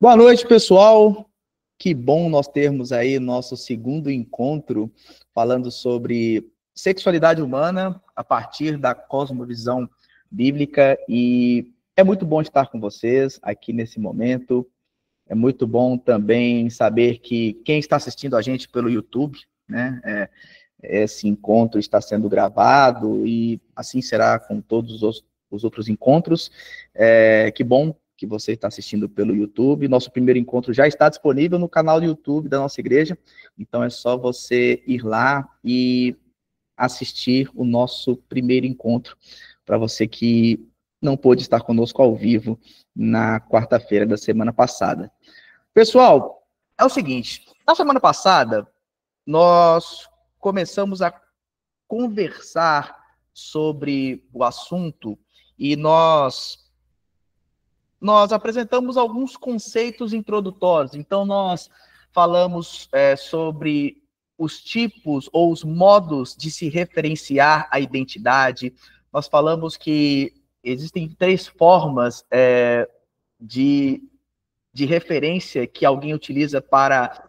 Boa noite, pessoal. Que bom nós termos aí nosso segundo encontro falando sobre sexualidade humana a partir da cosmovisão bíblica. E é muito bom estar com vocês aqui nesse momento. É muito bom também saber que quem está assistindo a gente pelo YouTube, né? Esse encontro está sendo gravado e assim será com todos os outros encontros. Que bom que você está assistindo pelo YouTube. Nosso primeiro encontro já está disponível no canal do YouTube da nossa igreja, então é só você ir lá e assistir o nosso primeiro encontro, para você que não pôde estar conosco ao vivo na quarta-feira da semana passada. Pessoal, é o seguinte, na semana passada, nós começamos a conversar sobre o assunto e nós apresentamos alguns conceitos introdutórios. Então, nós falamos sobre os tipos ou os modos de se referenciar a identidade. Nós falamos que existem três formas de referência que alguém utiliza para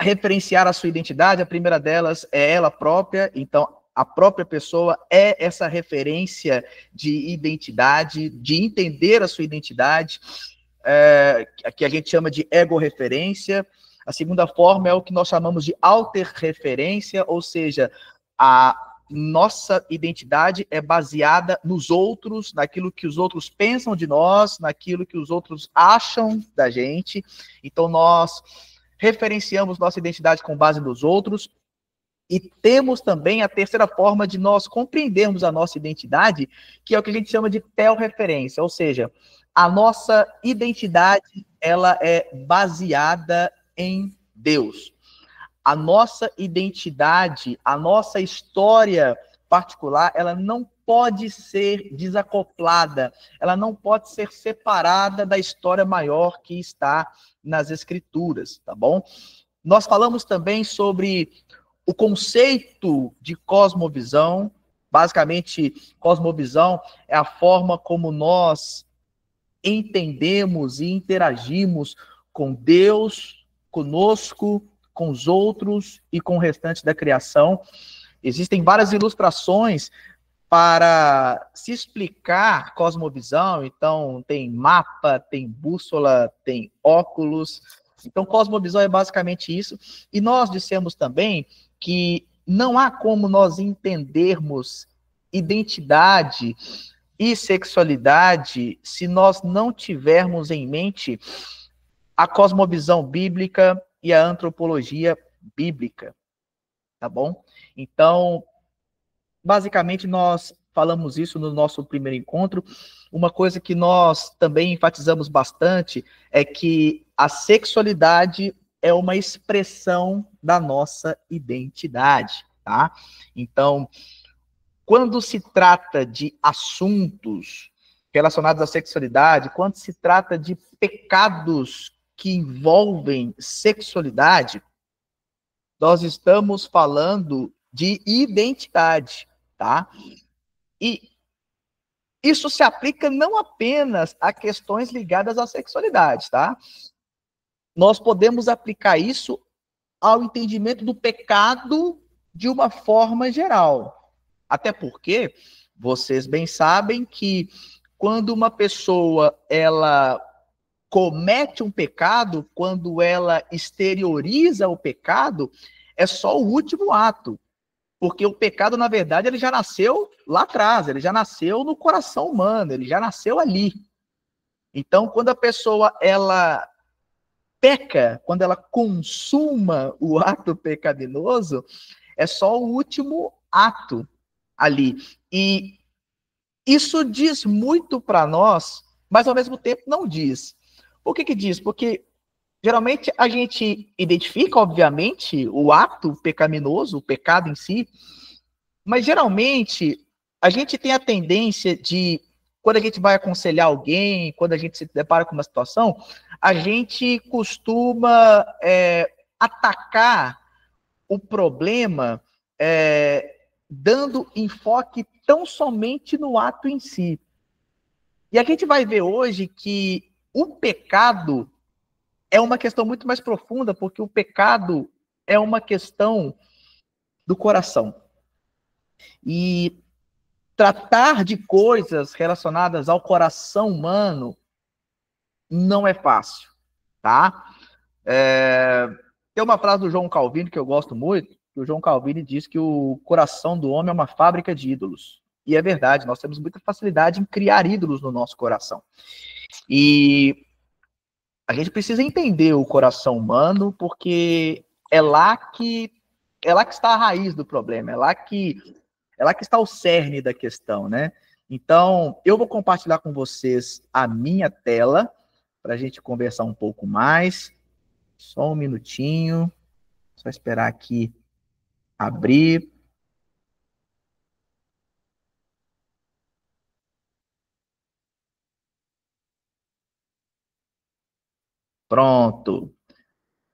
referenciar a sua identidade. A primeira delas é ela própria, então a própria pessoa é essa referência de identidade, de entender a sua identidade, que a gente chama de ego-referência. A segunda forma é o que nós chamamos de alter-referência, ou seja, a nossa identidade é baseada nos outros, naquilo que os outros pensam de nós, naquilo que os outros acham da gente. Então, nós referenciamos nossa identidade com base nos outros, e temos também a terceira forma de nós compreendermos a nossa identidade, que é o que a gente chama de tel-referência, ou seja, a nossa identidade ela é baseada em Deus. A nossa identidade, a nossa história particular, ela não pode ser desacoplada, ela não pode ser separada da história maior que está nas Escrituras, tá bom? Nós falamos também sobre o conceito de cosmovisão. Basicamente, cosmovisão é a forma como nós entendemos e interagimos com Deus, conosco, com os outros e com o restante da criação. Existem várias ilustrações para se explicar cosmovisão. Então, tem mapa, tem bússola, tem óculos. Então, cosmovisão é basicamente isso. E nós dissemos também que não há como nós entendermos identidade e sexualidade se nós não tivermos em mente a cosmovisão bíblica e a antropologia bíblica, tá bom? Então, basicamente, nós falamos isso no nosso primeiro encontro. Uma coisa que nós também enfatizamos bastante é que a sexualidade é uma expressão da nossa identidade, tá? Então, quando se trata de assuntos relacionados à sexualidade, quando se trata de pecados que envolvem sexualidade, nós estamos falando de identidade, tá? E isso se aplica não apenas a questões ligadas à sexualidade, tá? Nós podemos aplicar isso ao entendimento do pecado de uma forma geral. Até porque vocês bem sabem que quando uma pessoa ela comete um pecado, quando ela exterioriza o pecado, é só o último ato. Porque o pecado, na verdade, ele já nasceu lá atrás, ele já nasceu no coração humano, ele já nasceu ali. Então, quando a pessoa ela peca, quando ela consuma o ato pecaminoso, é só o último ato ali. E isso diz muito para nós, mas ao mesmo tempo não diz. Por que diz? Porque geralmente a gente identifica, obviamente, o ato pecaminoso, o pecado em si, mas geralmente a gente tem a tendência de, quando a gente vai aconselhar alguém, quando a gente se depara com uma situação, a gente costuma atacar o problema dando enfoque tão somente no ato em si. E a gente vai ver hoje que o pecado é uma questão muito mais profunda, porque o pecado é uma questão do coração. E tratar de coisas relacionadas ao coração humano não é fácil, tá? Tem uma frase do João Calvino que eu gosto muito, que o João Calvino diz que o coração do homem é uma fábrica de ídolos. E é verdade, nós temos muita facilidade em criar ídolos no nosso coração. E a gente precisa entender o coração humano, porque é lá que está a raiz do problema, é lá que está o cerne da questão, né? Então, eu vou compartilhar com vocês a minha tela para a gente conversar um pouco mais. Só um minutinho. Só esperar aqui abrir. Pronto.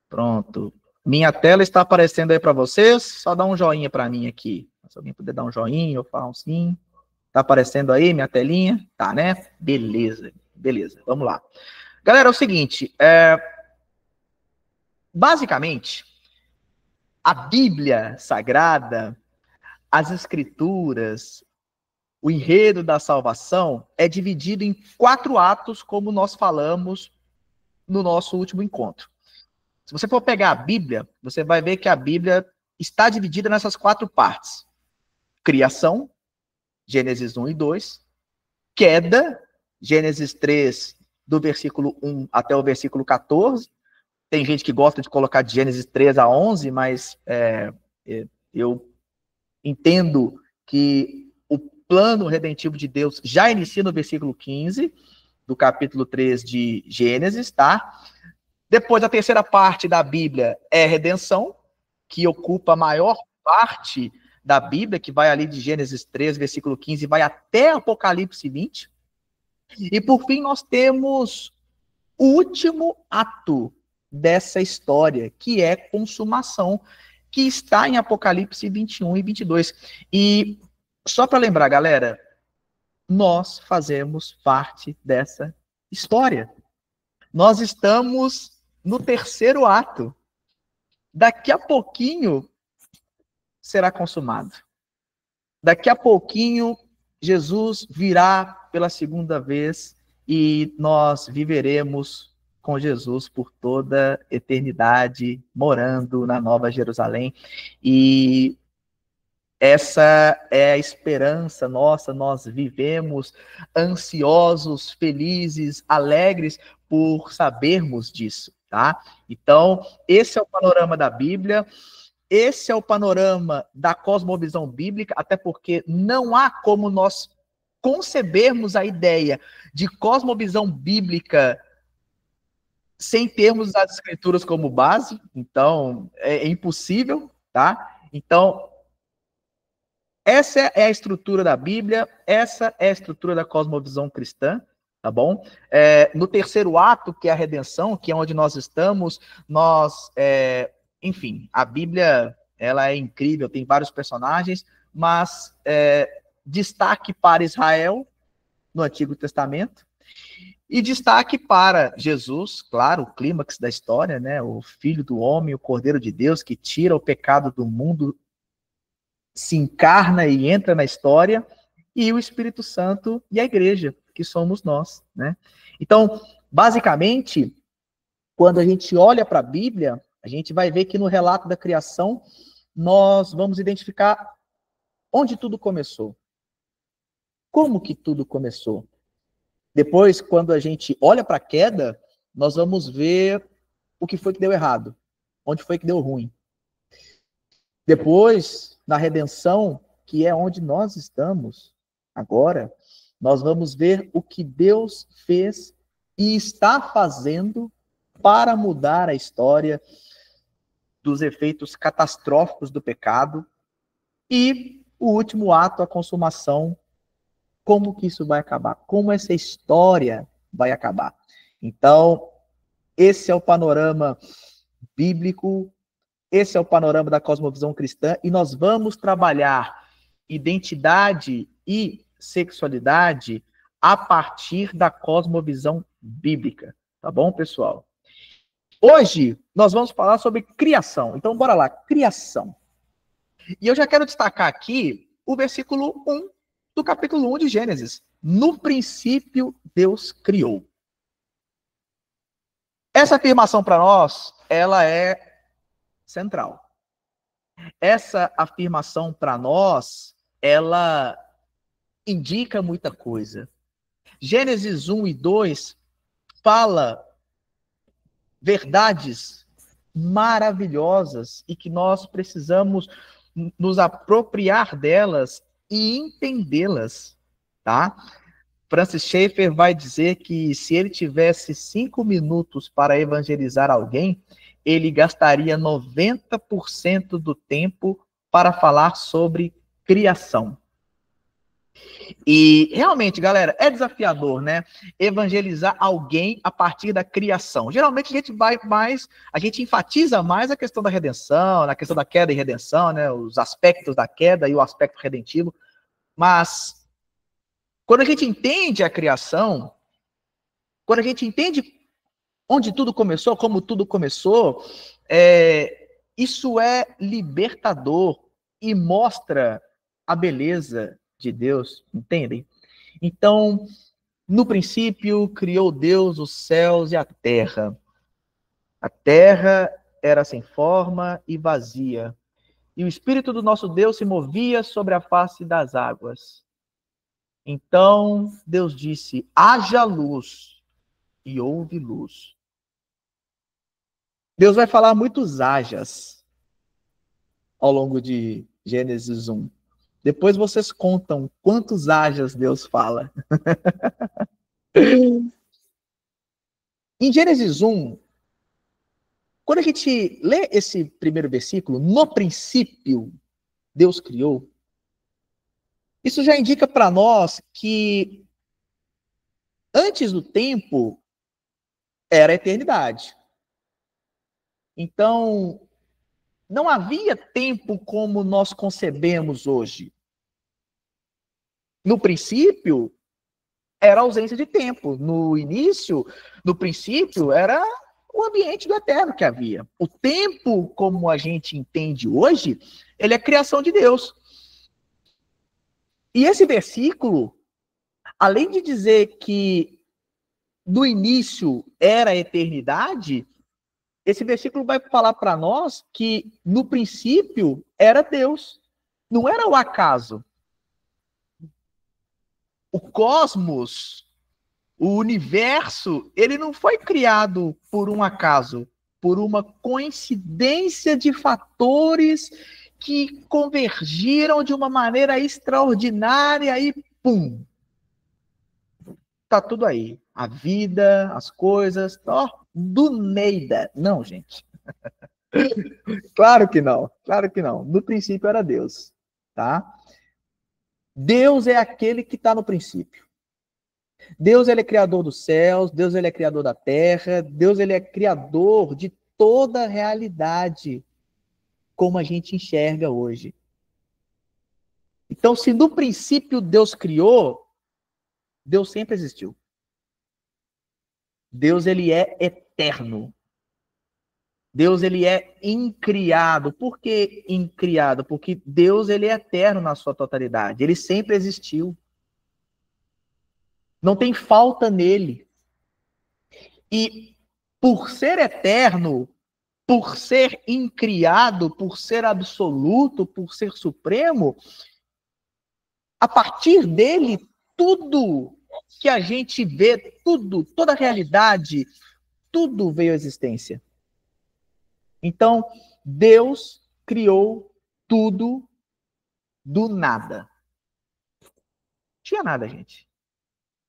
Pronto. Minha tela está aparecendo aí para vocês. Só dá um joinha para mim aqui. Se alguém puder dar um joinha ou falar um sim. Tá aparecendo aí minha telinha? Tá, né? Beleza. Beleza. Vamos lá. Galera, é o seguinte. Basicamente, a Bíblia Sagrada, as Escrituras, o enredo da salvação é dividido em 4 atos, como nós falamos no nosso último encontro. Se você for pegar a Bíblia, você vai ver que a Bíblia está dividida nessas 4 partes. Criação, Gênesis 1 e 2. Queda, Gênesis 3, do versículo 1 até o versículo 14. Tem gente que gosta de colocar de Gênesis 3 a 11, mas eu entendo que o plano redentivo de Deus já inicia no versículo 15, do capítulo 3 de Gênesis, tá? Depois, a terceira parte da Bíblia é redenção, que ocupa a maior parte da Bíblia, que vai ali de Gênesis 3, versículo 15, vai até Apocalipse 20. E, por fim, nós temos o último ato dessa história, que é consumação, que está em Apocalipse 21 e 22. E, só para lembrar, galera, nós fazemos parte dessa história. Nós estamos no terceiro ato. Daqui a pouquinho será consumado. Daqui a pouquinho Jesus virá pela segunda vez e nós viveremos com Jesus por toda a eternidade, morando na Nova Jerusalém. E essa é a esperança nossa, nós vivemos ansiosos, felizes, alegres por sabermos disso, tá? Então, esse é o panorama da Bíblia, esse é o panorama da cosmovisão bíblica, até porque não há como nós concebermos a ideia de cosmovisão bíblica sem termos as escrituras como base, então é impossível, tá? Então, essa é a estrutura da Bíblia, essa é a estrutura da cosmovisão cristã, tá bom? No terceiro ato, que é a redenção, que é onde nós estamos, enfim, a Bíblia, ela é incrível, tem vários personagens, mas destaque para Israel, no Antigo Testamento, e destaque para Jesus, claro, o clímax da história, né? O Filho do Homem, o Cordeiro de Deus, que tira o pecado do mundo, se encarna e entra na história, e o Espírito Santo e a igreja, que somos nós, né? Então, basicamente, quando a gente olha para a Bíblia, a gente vai ver que no relato da criação, nós vamos identificar onde tudo começou. Como que tudo começou? Depois, quando a gente olha para a queda, nós vamos ver o que foi que deu errado, onde foi que deu ruim. Depois, na redenção, que é onde nós estamos agora, nós vamos ver o que Deus fez e está fazendo para mudar a história dos efeitos catastróficos do pecado. E o último ato, a consumação, como que isso vai acabar? Como essa história vai acabar? Então, esse é o panorama bíblico, esse é o panorama da cosmovisão cristã, e nós vamos trabalhar identidade e sexualidade a partir da cosmovisão bíblica. Tá bom, pessoal? Hoje, nós vamos falar sobre criação. Então, bora lá, criação. E eu já quero destacar aqui o versículo 1 do capítulo 1 de Gênesis. No princípio, Deus criou. Essa afirmação para nós, ela é central. Essa afirmação para nós, ela indica muita coisa. Gênesis 1 e 2 fala verdades maravilhosas e que nós precisamos nos apropriar delas e entendê-las, tá? Francis Schaeffer vai dizer que se ele tivesse 5 minutos para evangelizar alguém, ele gastaria 90% do tempo para falar sobre criação. E realmente, galera, é desafiador, né? Evangelizar alguém a partir da criação. Geralmente a gente enfatiza mais a questão da redenção, na questão da queda e redenção, né? Os aspectos da queda e o aspecto redentivo. Mas quando a gente entende a criação, quando a gente entende onde tudo começou, como tudo começou, isso é libertador e mostra a beleza de Deus, entendem? Então, no princípio, criou Deus os céus e a terra. A terra era sem forma e vazia, e o Espírito do nosso Deus se movia sobre a face das águas. Então, Deus disse, haja luz, e houve luz. Deus vai falar muitos hajas ao longo de Gênesis 1. Depois vocês contam quantos hajas Deus fala. Em Gênesis 1, quando a gente lê esse primeiro versículo, no princípio, Deus criou, isso já indica para nós que antes do tempo era a eternidade. Então, não havia tempo como nós concebemos hoje. No princípio, era ausência de tempo. No início, no princípio, era o ambiente do eterno que havia. O tempo, como a gente entende hoje, ele é criação de Deus. E esse versículo, além de dizer que no início era a eternidade, esse versículo vai falar para nós que no princípio era Deus, não era o acaso. O cosmos, o universo, ele não foi criado por um acaso, por uma coincidência de fatores que convergiram de uma maneira extraordinária e pum! Tá tudo aí. A vida, as coisas, ó, do nada. Não, gente. Claro que não. Claro que não. No princípio era Deus, tá? Deus é aquele que está no princípio. Deus, ele é criador dos céus, Deus, ele é criador da terra, Deus, ele é criador de toda a realidade como a gente enxerga hoje. Então, se no princípio Deus criou, Deus sempre existiu. Deus, ele é eterno. Deus, ele é incriado. Por que incriado? Porque Deus, ele é eterno na sua totalidade. Ele sempre existiu. Não tem falta nele. E por ser eterno, por ser incriado, por ser absoluto, por ser supremo, a partir dele, tudo que a gente vê, tudo, toda a realidade, tudo veio à existência. Então, Deus criou tudo do nada. Tinha nada, gente.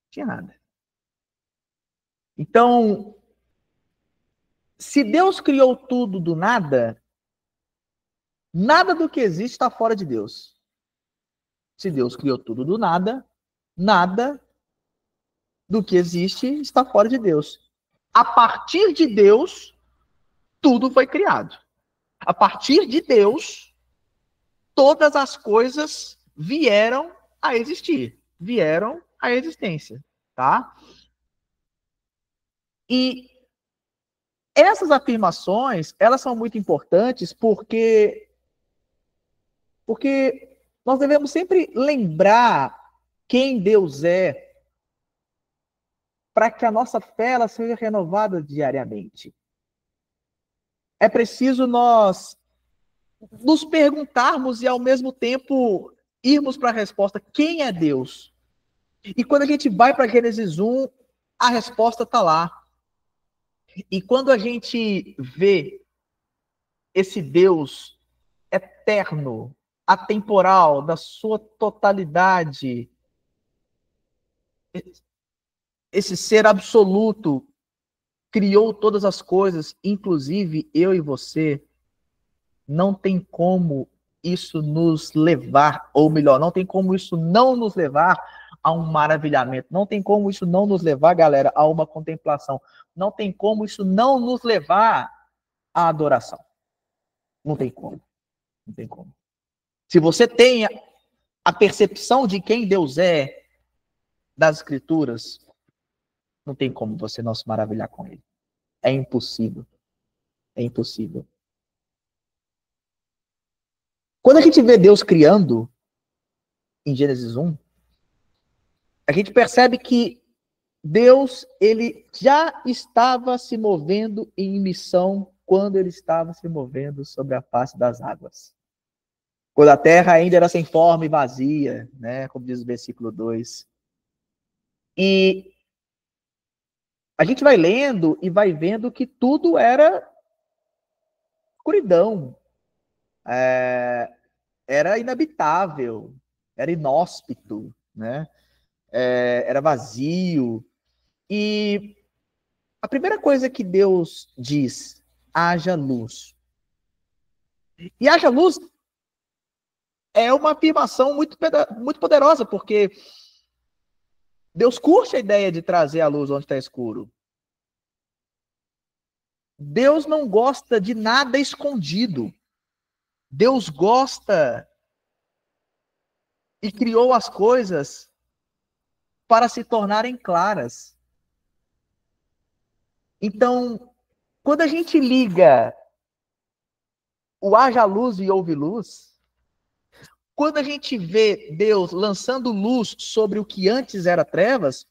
Tinha nada. Então, se Deus criou tudo do nada, nada do que existe está fora de Deus. Se Deus criou tudo do nada, nada do que existe está fora de Deus. A partir de Deus, tudo foi criado. A partir de Deus, todas as coisas vieram a existir, vieram a existência, tá? E essas afirmações, elas são muito importantes porque nós devemos sempre lembrar quem Deus é para que a nossa fé ela seja renovada diariamente. É preciso nós nos perguntarmos e, ao mesmo tempo, irmos para a resposta: quem é Deus? E quando a gente vai para Gênesis 1, a resposta está lá. E quando a gente vê esse Deus eterno, atemporal, da sua totalidade, esse ser absoluto, criou todas as coisas, inclusive eu e você, não tem como isso nos levar, ou melhor, não tem como isso não nos levar a um maravilhamento, não tem como isso não nos levar, galera, a uma contemplação, não tem como isso não nos levar à adoração. Não tem como. Não tem como. Se você tem a percepção de quem Deus é das Escrituras, não tem como você não se maravilhar com ele. É impossível. É impossível. Quando a gente vê Deus criando, em Gênesis 1, a gente percebe que Deus, ele já estava se movendo em missão quando ele estava se movendo sobre a face das águas. Quando a terra ainda era sem forma e vazia, né, como diz o versículo 2. E a gente vai lendo e vai vendo que tudo era escuridão, era inabitável, era inóspito, né? Era vazio. E a primeira coisa que Deus diz: haja luz. E haja luz é uma afirmação muito poderosa, porque Deus curte a ideia de trazer a luz onde está escuro. Deus não gosta de nada escondido. Deus gosta e criou as coisas para se tornarem claras. Então, quando a gente liga o haja luz e houve luz, quando a gente vê Deus lançando luz sobre o que antes era trevas,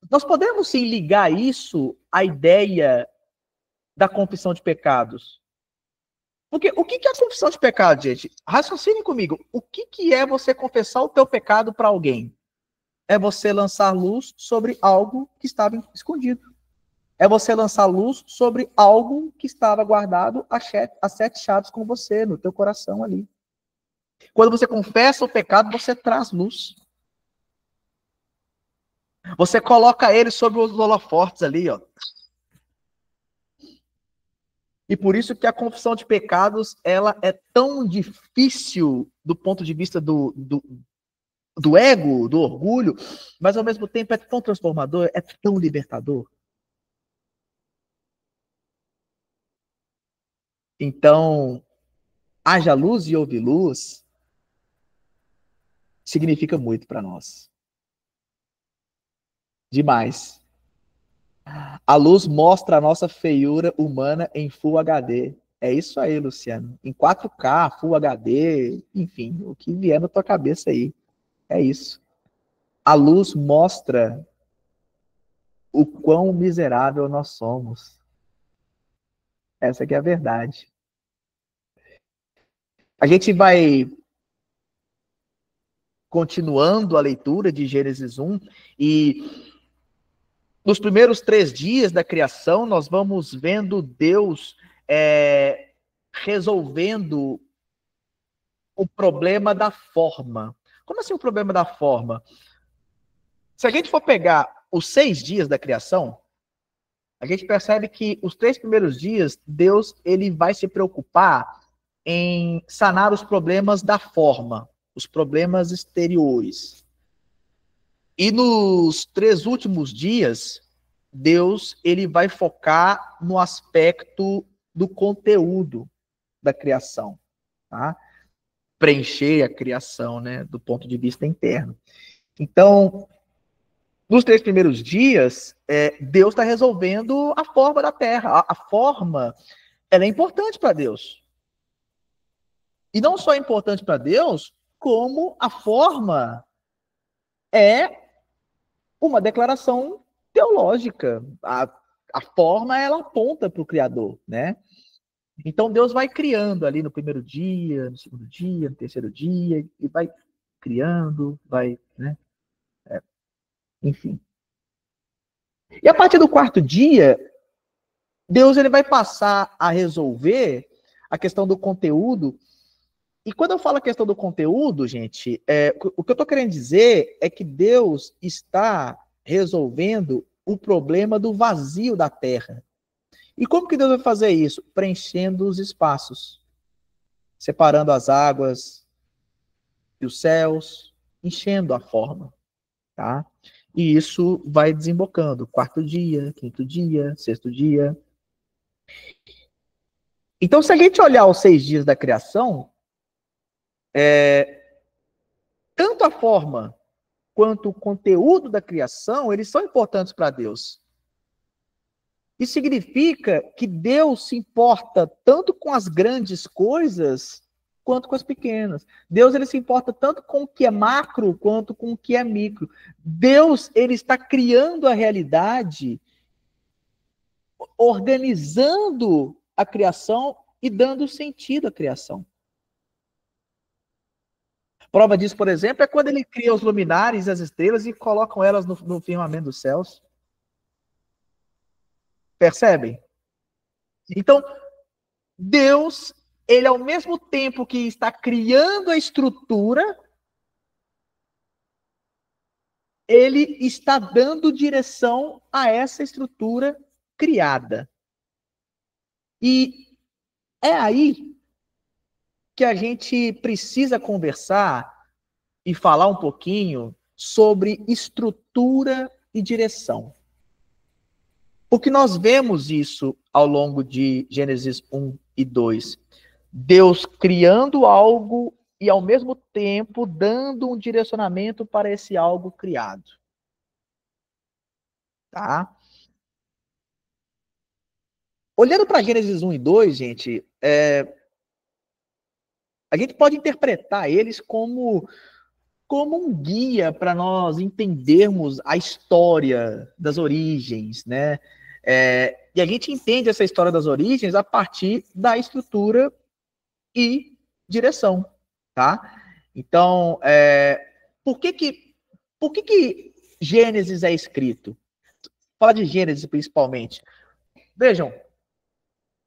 nós podemos sim ligar isso à ideia da confissão de pecados. Porque o que é a confissão de pecado, gente? Raciocine comigo. O que é você confessar o teu pecado para alguém? É você lançar luz sobre algo que estava escondido. É você lançar luz sobre algo que estava guardado a 7 chaves com você, no teu coração ali. Quando você confessa o pecado, você traz luz. Você coloca ele sobre os holofortes ali, ó. E por isso que a confissão de pecados, ela é tão difícil do ponto de vista do ego, do orgulho, mas ao mesmo tempo é tão transformador, é tão libertador. Então, haja luz e houve luz, significa muito para nós. Demais. A luz mostra a nossa feiura humana em Full HD. É isso aí, Luciano. Em 4K, Full HD, enfim, o que vier na tua cabeça aí. É isso. A luz mostra o quão miserável nós somos. Essa que é a verdade. A gente vai continuando a leitura de Gênesis 1 e nos primeiros 3 dias da criação nós vamos vendo Deus resolvendo o problema da forma. Como assim o problema da forma? Se a gente for pegar os 6 dias da criação, a gente percebe que os 3 primeiros dias, Deus ele vai se preocupar em sanar os problemas da forma, os problemas exteriores. E nos 3 últimos dias, Deus ele vai focar no aspecto do conteúdo da criação, tá? Preencher a criação, né, do ponto de vista interno. Então, nos 3 primeiros dias, Deus está resolvendo a forma da terra. A forma, ela é importante para Deus. E não só é importante para Deus, como a forma é uma declaração teológica. A forma, ela aponta para o Criador, né? Então, Deus vai criando ali no primeiro dia, no segundo dia, no terceiro dia, e vai criando, vai, né? Enfim. E a partir do quarto dia, Deus ele vai passar a resolver a questão do conteúdo. E quando eu falo a questão do conteúdo, gente, o que eu estou querendo dizer é que Deus está resolvendo o problema do vazio da terra. E como que Deus vai fazer isso? Preenchendo os espaços, separando as águas e os céus, enchendo a forma, tá? E isso vai desembocando, quarto dia, quinto dia, sexto dia. Então, se a gente olhar os 6 dias da criação, tanto a forma quanto o conteúdo da criação, eles são importantes para Deus. Isso significa que Deus se importa tanto com as grandes coisas quanto com as pequenas. Deus ele se importa tanto com o que é macro quanto com o que é micro. Deus ele está criando a realidade, organizando a criação e dando sentido à criação. Prova disso, por exemplo, é quando ele cria os luminares e as estrelas e colocam elas no firmamento dos céus. Percebem? Então, Deus, ele ao mesmo tempo que está criando a estrutura, ele está dando direção a essa estrutura criada. E é aí que a gente precisa conversar e falar um pouquinho sobre estrutura e direção. Porque nós vemos isso ao longo de Gênesis 1 e 2. Deus criando algo e, ao mesmo tempo, dando um direcionamento para esse algo criado. Tá? Olhando para Gênesis 1 e 2, gente, a gente pode interpretar eles como um guia para nós entendermos a história das origens, né? E a gente entende essa história das origens a partir da estrutura e direção, tá? Então, por que Gênesis é escrito? Fala de Gênesis principalmente. Vejam,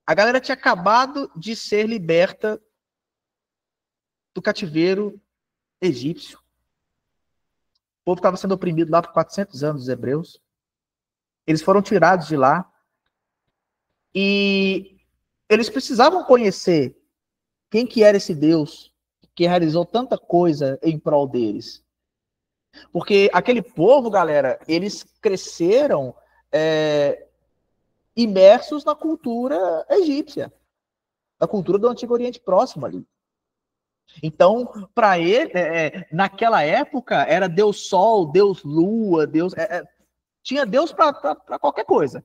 a galera tinha acabado de ser liberta do cativeiro egípcio. O povo estava sendo oprimido lá por 400 anos, os hebreus. Eles foram tirados de lá. E eles precisavam conhecer quem que era esse Deus que realizou tanta coisa em prol deles. Porque aquele povo, galera, eles cresceram imersos na cultura egípcia, na cultura do Antigo Oriente Próximo ali. Então, para ele, naquela época, era Deus Sol, Deus Lua, Deus. Tinha Deus para qualquer coisa.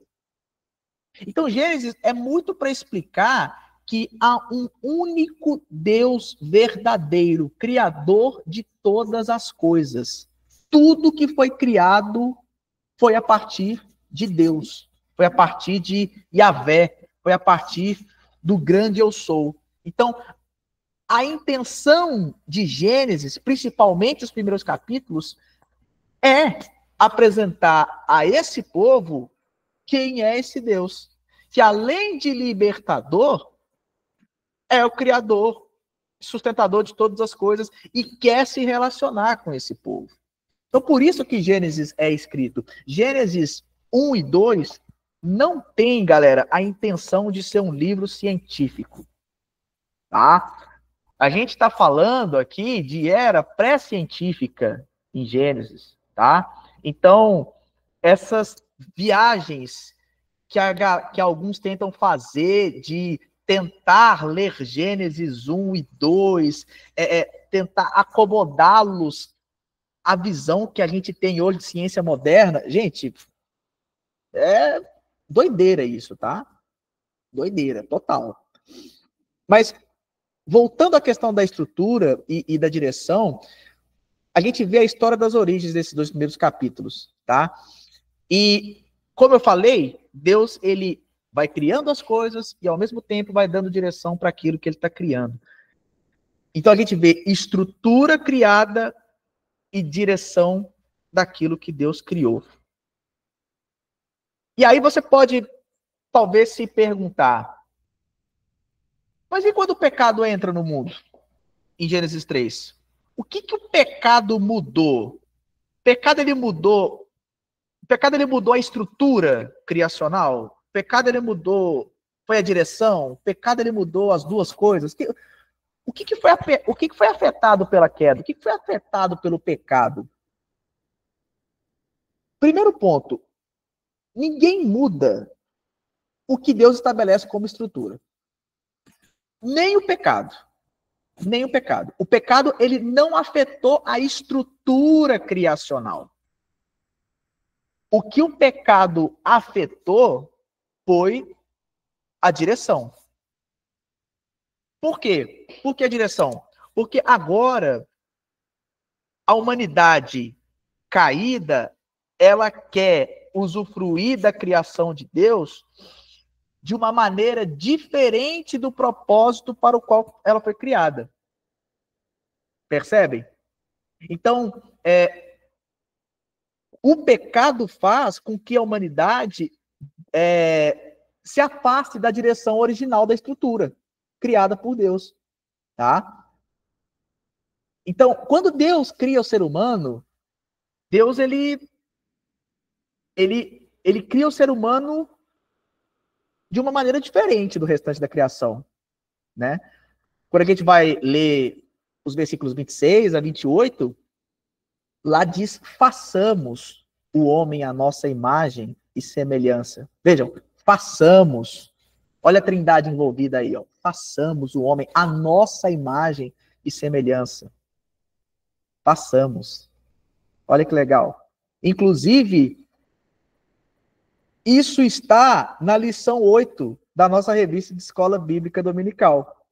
Então, Gênesis é muito para explicar que há um único Deus verdadeiro, criador de todas as coisas. Tudo que foi criado foi a partir de Deus, foi a partir de Yahvé, foi a partir do grande eu sou. Então, a intenção de Gênesis, principalmente os primeiros capítulos, é apresentar a esse povo quem é esse Deus, que além de libertador, é o criador, sustentador de todas as coisas e quer se relacionar com esse povo. Então, por isso que Gênesis é escrito. Gênesis 1 e 2 não tem, galera, a intenção de ser um livro científico, tá? A gente está falando aqui de era pré-científica em Gênesis, tá? Então, essas viagens que alguns tentam fazer de tentar ler Gênesis 1 e 2, tentar acomodá-los a visão que a gente tem hoje de ciência moderna, gente, é doideira isso, tá? Doideira, total. Mas, voltando à questão da estrutura e da direção, a gente vê a história das origens desses 2 primeiros capítulos, tá? E, como eu falei, Deus, ele vai criando as coisas e, ao mesmo tempo, vai dando direção para aquilo que ele está criando. Então, a gente vê estrutura criada e direção daquilo que Deus criou. E aí você pode, talvez, se perguntar, mas e quando o pecado entra no mundo? Em Gênesis 3. O que o pecado mudou? O pecado, ele mudou a estrutura criacional? O pecado, ele mudou, foi a direção? O pecado, ele mudou as duas coisas? O que foi afetado pela queda? O que foi afetado pelo pecado? Primeiro ponto, ninguém muda o que Deus estabelece como estrutura. Nem o pecado. Nem o pecado. O pecado, ele não afetou a estrutura criacional. O que o pecado afetou foi a direção. Por quê? Por que a direção? Porque agora a humanidade caída, ela quer usufruir da criação de Deus de uma maneira diferente do propósito para o qual ela foi criada. Percebem? Então, o pecado faz com que a humanidade se afaste da direção original da estrutura criada por Deus, tá? Então, quando Deus cria o ser humano, Deus ele cria o ser humano de uma maneira diferente do restante da criação, né? Quando a gente vai ler os versículos 26 a 28, lá diz: façamos o homem à nossa imagem e semelhança. Vejam, façamos. Olha a trindade envolvida aí, ó. Façamos o homem à nossa imagem e semelhança. Façamos. Olha que legal. Inclusive, isso está na lição 8 da nossa revista de Escola Bíblica Dominical.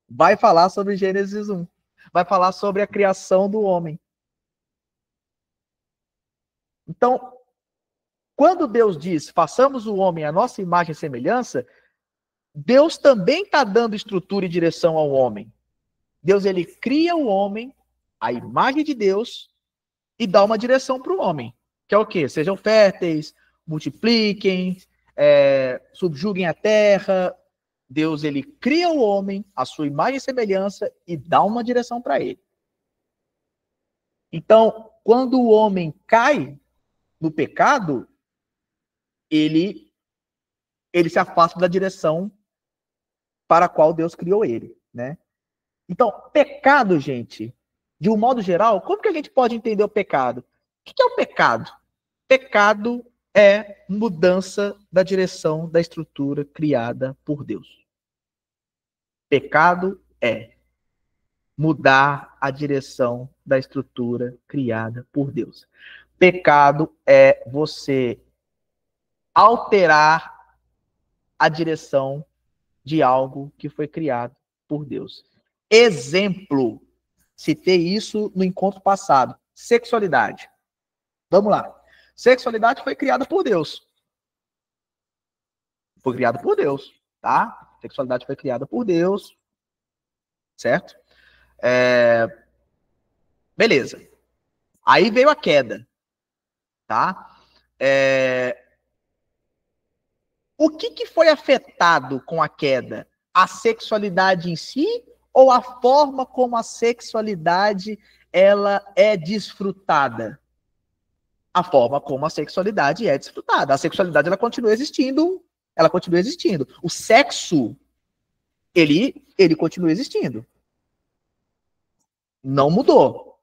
Vai falar sobre Gênesis 1. Vai falar sobre a criação do homem. Então, quando Deus diz, façamos o homem à nossa imagem e semelhança, Deus também está dando estrutura e direção ao homem. Deus, ele cria o homem, a imagem de Deus, e dá uma direção para o homem. Que é o quê? Sejam férteis, multipliquem, subjuguem a terra. Deus, ele cria o homem, a sua imagem e semelhança, e dá uma direção para ele. Então, quando o homem cai no pecado, ele se afasta da direção para a qual Deus criou ele, né? Então, pecado, gente, de um modo geral, como que a gente pode entender o pecado? O que é o pecado? Pecado é mudança da direção da estrutura criada por Deus. Pecado é mudar a direção da estrutura criada por Deus. Pecado é você alterar a direção de algo que foi criado por Deus. Exemplo, citei isso no encontro passado, sexualidade. Vamos lá. Sexualidade foi criada por Deus. Foi criada por Deus, tá? Sexualidade foi criada por Deus, certo? Beleza. Aí veio a queda, tá? O que foi afetado com a queda? A sexualidade em si ou a forma como a sexualidade ela é desfrutada? A forma como a sexualidade é desfrutada. A sexualidade ela continua existindo, O sexo ele continua existindo. Não mudou.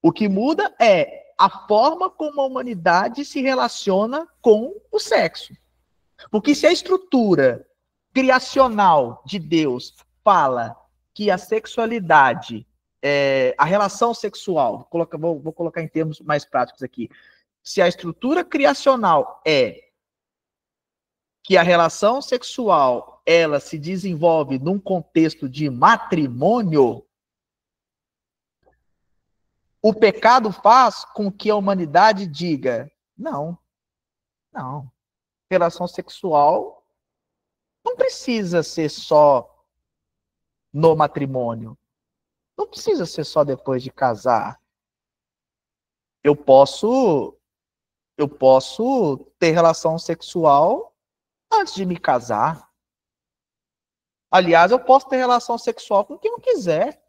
O que muda é a forma como a humanidade se relaciona com o sexo. Porque se a estrutura criacional de Deus fala que a sexualidade a relação sexual, vou colocar em termos mais práticos aqui, se a estrutura criacional é que a relação sexual ela se desenvolve num contexto de matrimônio, o pecado faz com que a humanidade diga, não, não, relação sexual não precisa ser só no matrimônio, não precisa ser só depois de casar. Eu posso ter relação sexual antes de me casar. Aliás, eu posso ter relação sexual com quem eu quiser.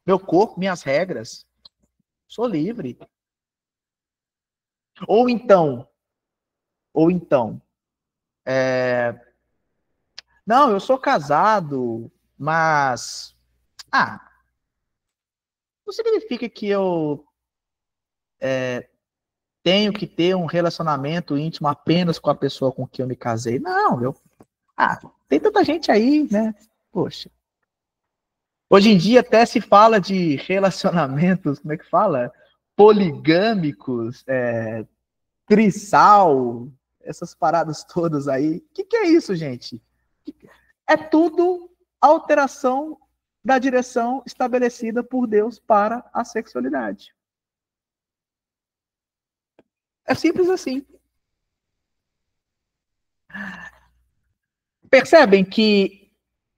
Meu corpo, minhas regras. Sou livre. Ou então, não, eu sou casado, mas, não significa que eu tenho que ter um relacionamento íntimo apenas com a pessoa com quem eu me casei. Não, tem tanta gente aí, né? Poxa. Hoje em dia até se fala de relacionamentos, como é que fala? Poligâmicos, trissal, essas paradas todas aí. O que é isso, gente? É tudo alteração da direção estabelecida por Deus para a sexualidade. É simples assim. Percebem que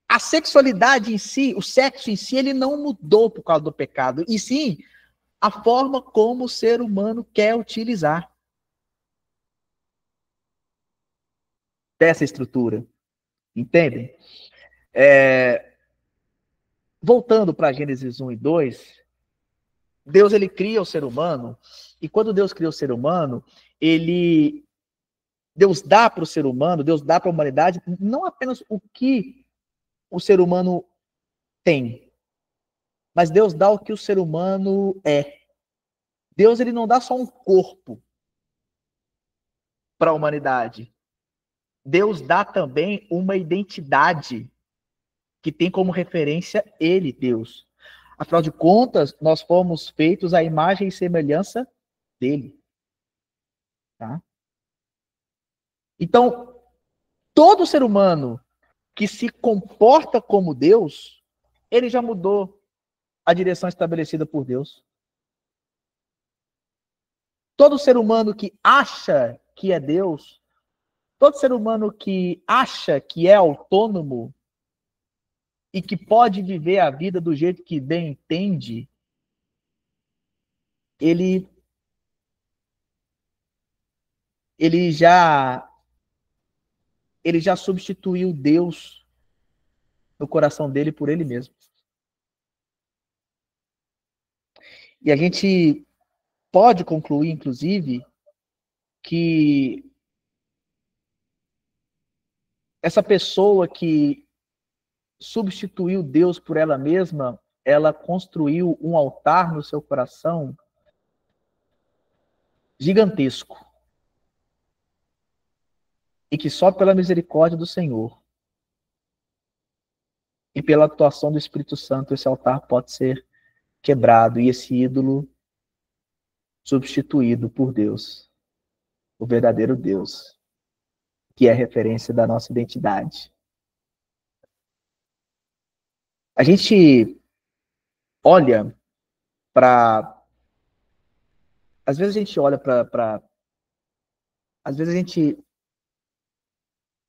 a sexualidade em si, o sexo em si, ele não mudou por causa do pecado, e sim a forma como o ser humano quer utilizar dessa estrutura. Entendem? Voltando para Gênesis 1 e 2, Deus ele cria o ser humano, e quando Deus cria o ser humano, Deus dá para o ser humano, Deus dá para a humanidade, não apenas o que o ser humano tem, mas Deus dá o que o ser humano é. Deus ele não dá só um corpo para a humanidade. Deus dá também uma identidade que tem como referência ele, Deus. Afinal de contas, nós fomos feitos à imagem e semelhança dele. Tá? Então, todo ser humano que se comporta como Deus, ele já mudou a direção estabelecida por Deus. Todo ser humano que acha que é Deus, todo ser humano que acha que é autônomo e que pode viver a vida do jeito que bem entende, ele ele já ele já substituiu Deus no coração dele por ele mesmo. E a gente pode concluir, inclusive, que essa pessoa que substituiu Deus por ela mesma, ela construiu um altar no seu coração gigantesco. E que só pela misericórdia do Senhor e pela atuação do Espírito Santo esse altar pode ser quebrado e esse ídolo substituído por Deus, o verdadeiro Deus, que é a referência da nossa identidade. A gente olha para... Às vezes a gente olha para... Às vezes a gente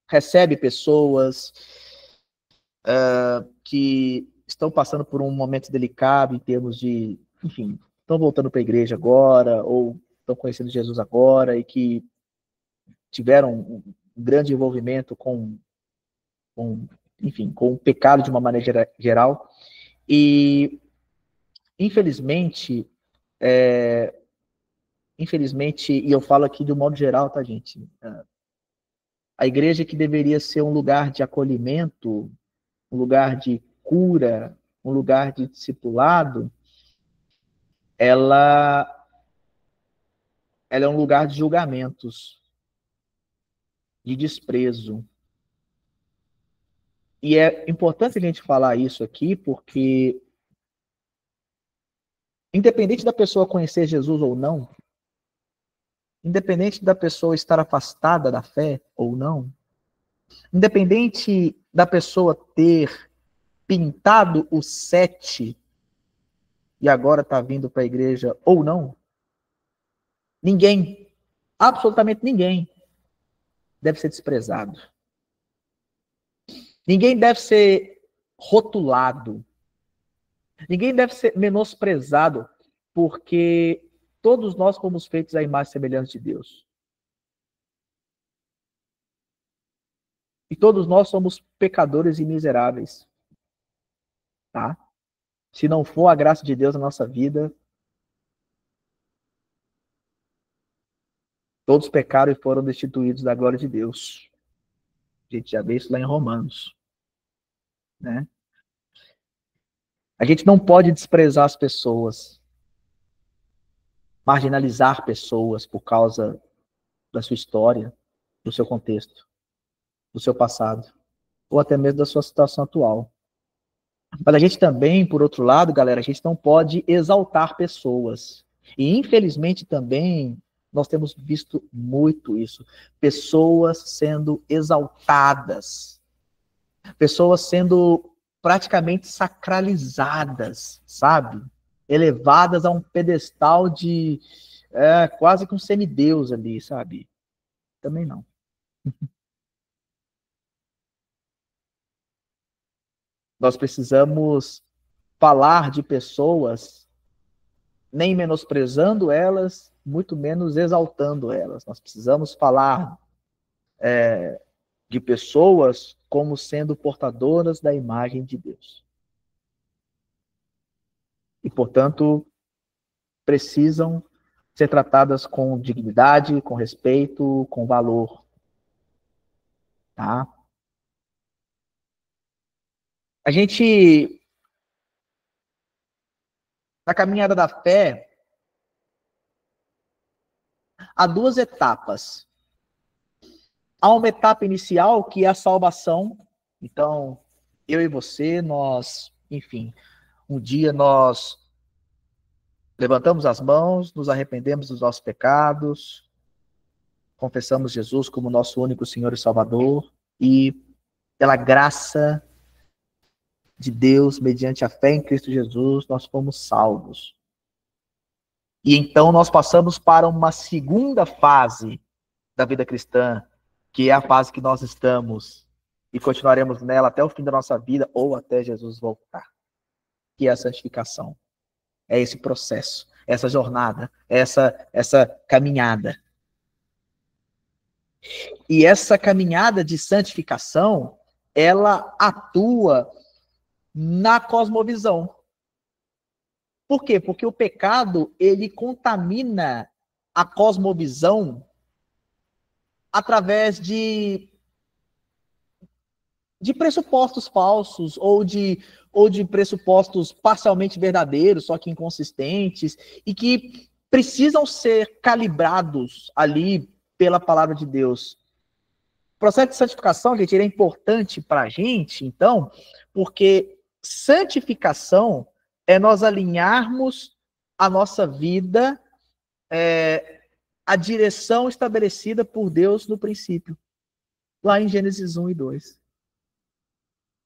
recebe pessoas que estão passando por um momento delicado em termos de, enfim, estão voltando para a igreja agora, ou estão conhecendo Jesus agora, e que tiveram um grande envolvimento enfim, com o pecado de uma maneira geral. E, infelizmente, e eu falo aqui de um modo geral, tá, gente? A igreja que deveria ser um lugar de acolhimento, um lugar de cura, um lugar de discipulado, ela é um lugar de julgamentos, de desprezo. E é importante a gente falar isso aqui, porque Independente da pessoa conhecer Jesus ou não, independente da pessoa estar afastada da fé ou não, independente da pessoa ter pintado o 7 e agora está vindo para a igreja ou não, ninguém, absolutamente ninguém, deve ser desprezado. Ninguém deve ser rotulado. Ninguém deve ser menosprezado, porque todos nós fomos feitos à imagem e semelhança de Deus. E todos nós somos pecadores e miseráveis. Tá? Se não for a graça de Deus na nossa vida, todos pecaram e foram destituídos da glória de Deus. A gente já vê isso lá em Romanos. Né? A gente não pode desprezar as pessoas, marginalizar pessoas por causa da sua história, do seu contexto, do seu passado, ou até mesmo da sua situação atual. Mas a gente também, por outro lado, galera, a gente não pode exaltar pessoas. E, infelizmente, também nós temos visto muito isso. Pessoas sendo exaltadas. Pessoas sendo praticamente sacralizadas, sabe? Elevadas a um pedestal de quase que um semideus ali, sabe? Também não. Nós precisamos falar de pessoas nem menosprezando elas, muito menos exaltando elas. Nós precisamos falar de pessoas como sendo portadoras da imagem de Deus. E, portanto, precisam ser tratadas com dignidade, com respeito, com valor. Tá? A gente, na caminhada da fé, há duas etapas. Há uma etapa inicial que é a salvação. Então, eu e você, nós, enfim, um dia nós levantamos as mãos, nos arrependemos dos nossos pecados, confessamos Jesus como nosso único Senhor e Salvador, e pela graça de Deus, mediante a fé em Cristo Jesus, nós fomos salvos. E então nós passamos para uma segunda fase da vida cristã, que é a fase que nós estamos e continuaremos nela até o fim da nossa vida ou até Jesus voltar, que é a santificação. É esse processo, essa jornada, essa caminhada. E essa caminhada de santificação, ela atua na cosmovisão. Por quê? Porque o pecado, ele contamina a cosmovisão através de pressupostos falsos ou de pressupostos parcialmente verdadeiros, só que inconsistentes, e que precisam ser calibrados ali pela palavra de Deus. O processo de santificação, gente, ele é importante para a gente, então, porque santificação é nós alinharmos a nossa vida à direção estabelecida por Deus no princípio, lá em Gênesis 1 e 2.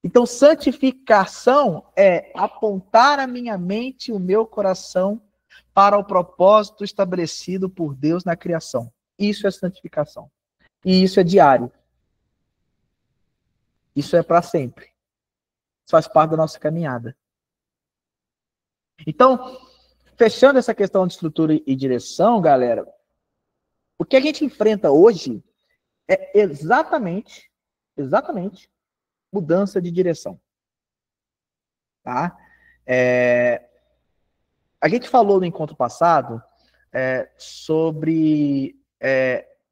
Então, santificação é apontar a minha mente e o meu coração para o propósito estabelecido por Deus na criação. Isso é santificação. E isso é diário. Isso é para sempre. Isso faz parte da nossa caminhada. Então, fechando essa questão de estrutura e direção, galera, o que a gente enfrenta hoje é exatamente mudança de direção. Tá? A gente falou no encontro passado sobre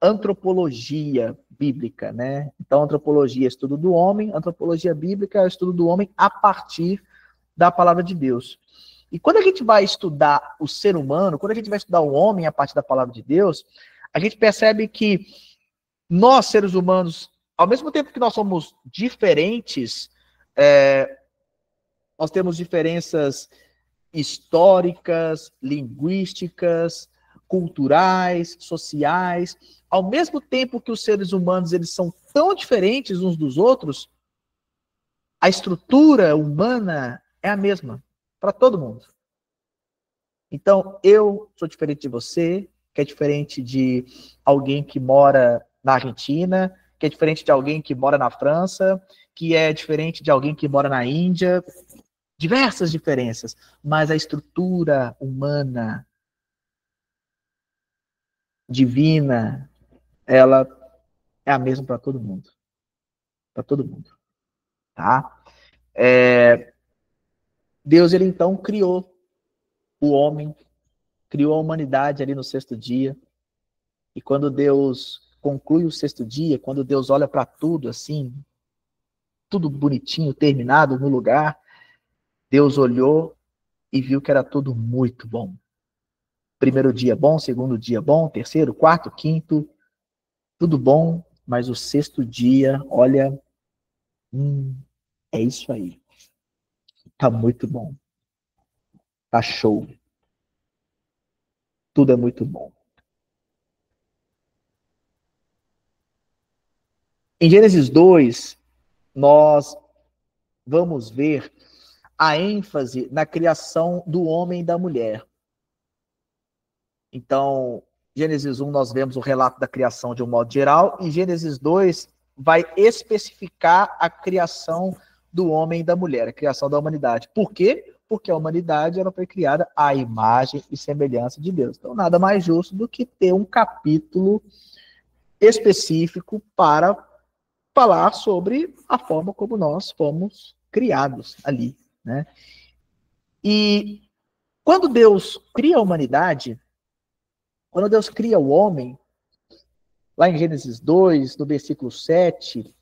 antropologia bíblica, né? Então, antropologia é estudo do homem, antropologia bíblica é estudo do homem a partir da palavra de Deus. E quando a gente vai estudar o ser humano, quando a gente vai estudar o homem a partir da palavra de Deus, a gente percebe que nós, seres humanos, ao mesmo tempo que nós somos diferentes, nós temos diferenças históricas, linguísticas, culturais, sociais. Ao mesmo tempo que os seres humanos eles são tão diferentes uns dos outros, a estrutura humana é a mesma para todo mundo. Então, eu sou diferente de você, que é diferente de alguém que mora na Argentina, que é diferente de alguém que mora na França, que é diferente de alguém que mora na Índia. Diversas diferenças, mas a estrutura humana, divina, ela é a mesma para todo mundo. Para todo mundo. Tá? Deus, ele então criou o homem, criou a humanidade ali no sexto dia. E quando Deus conclui o sexto dia, quando Deus olha para tudo assim, tudo bonitinho, terminado no lugar, Deus olhou e viu que era tudo muito bom. Primeiro dia bom, segundo dia bom, terceiro, quarto, quinto, tudo bom, mas o sexto dia, olha, é isso aí. Tá muito bom. Tá show. Tudo é muito bom. Em Gênesis 2, nós vamos ver a ênfase na criação do homem e da mulher. Então, Gênesis 1 nós vemos o relato da criação de um modo geral, e Gênesis 2 vai especificar a criação do homem e da mulher, a criação da humanidade. Por quê? Porque a humanidade ela foi criada à imagem e semelhança de Deus. Então, nada mais justo do que ter um capítulo específico para falar sobre a forma como nós fomos criados ali, né? E quando Deus cria a humanidade, quando Deus cria o homem, lá em Gênesis 2, no versículo 7,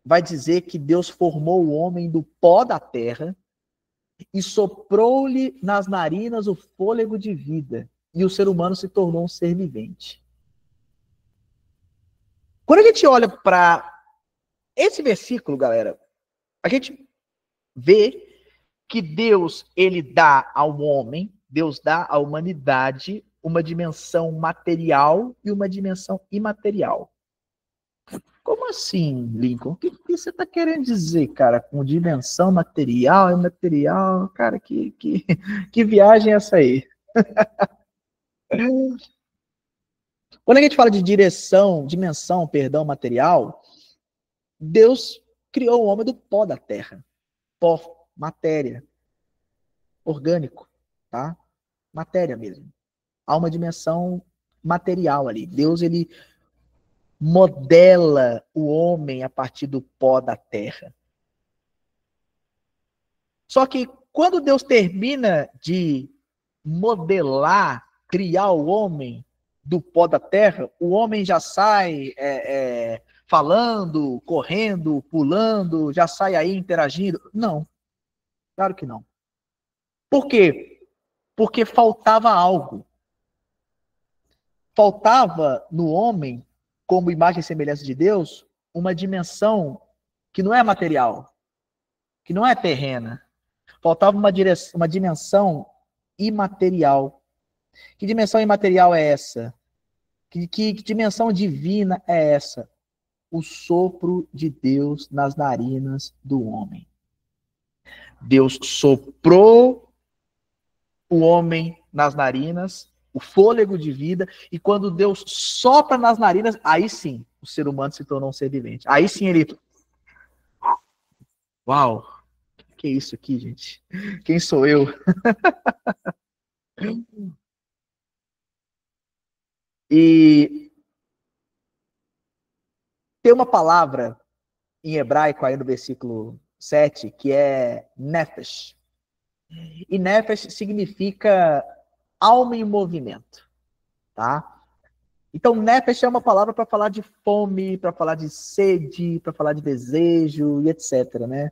vai dizer que Deus formou o homem do pó da terra e soprou-lhe nas narinas o fôlego de vida, e o ser humano se tornou um ser vivente. Quando a gente olha para esse versículo, galera, a gente vê que Deus, ele dá ao homem, Deus dá à humanidade uma dimensão material e uma dimensão imaterial. Como assim, Lincoln? O que você está querendo dizer, cara, com dimensão material e imaterial? Cara, que viagem é essa aí? Quando a gente fala de dimensão, perdão, material, Deus criou o homem do pó da terra. Pó, matéria, orgânico, tá? Matéria mesmo. Há uma dimensão material ali. Deus, ele modela o homem a partir do pó da terra. Só que quando Deus termina de modelar, criar o homem do pó da terra, o homem já sai falando, correndo, pulando, já sai aí interagindo. Não, claro que não. Por quê? Porque faltava algo. Faltava no homem, como imagem e semelhança de Deus, uma dimensão que não é material, que não é terrena. Faltava uma dimensão imaterial. Que dimensão imaterial é essa? Que dimensão divina é essa? O sopro de Deus nas narinas do homem. Deus soprou o homem nas narinas, o fôlego de vida, e quando Deus sopra nas narinas, aí sim o ser humano se tornou um ser vivente. Aí sim ele. Uau! Que é isso aqui, gente? Quem sou eu? E tem uma palavra em hebraico aí no versículo 7 que é nefesh. E nefesh significa alma em movimento, tá? Então, nefesh é uma palavra para falar de fome, para falar de sede, para falar de desejo e etc, né?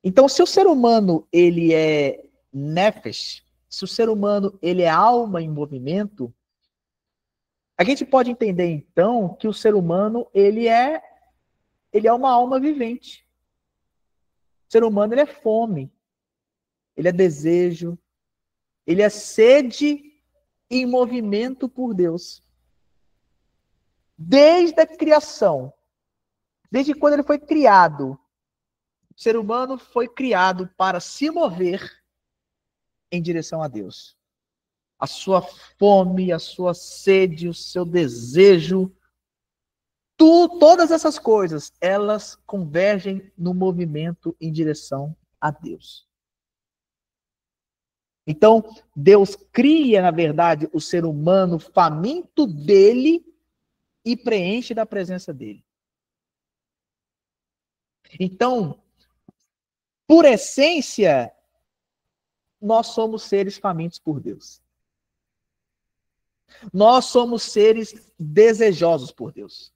Então, se o ser humano ele é nefesh, se o ser humano ele é alma em movimento, a gente pode entender então que o ser humano ele é uma alma vivente. O ser humano ele é fome. ele é desejo, ele é sede em movimento por Deus. Desde a criação, desde quando ele foi criado, o ser humano foi criado para se mover em direção a Deus. A sua fome, a sua sede, o seu desejo, todas essas coisas, elas convergem no movimento em direção a Deus. Então, Deus cria, na verdade, o ser humano faminto dele e preenche da presença dele. Então, por essência, nós somos seres famintos por Deus. Nós somos seres desejosos por Deus.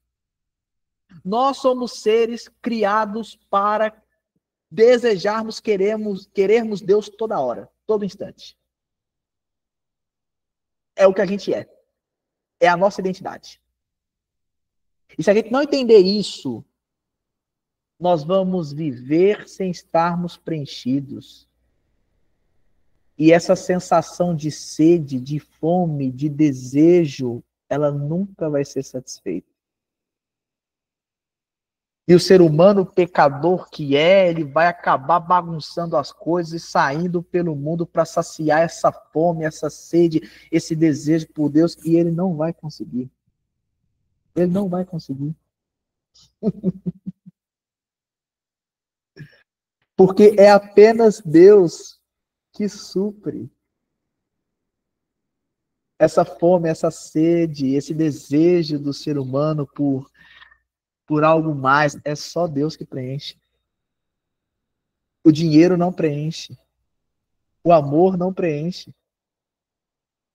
Nós somos seres criados para desejarmos, querermos Deus toda hora, todo instante. É o que a gente é. É a nossa identidade. E se a gente não entender isso, nós vamos viver sem estarmos preenchidos. E essa sensação de sede, de fome, de desejo, ela nunca vai ser satisfeita. E o ser humano pecador que é, ele vai acabar bagunçando as coisas e saindo pelo mundo para saciar essa fome, essa sede, esse desejo por Deus, e ele não vai conseguir. Ele não vai conseguir. Porque é apenas Deus que supre essa fome, essa sede, esse desejo do ser humano por algo mais. É só Deus que preenche. O dinheiro não preenche. O amor não preenche.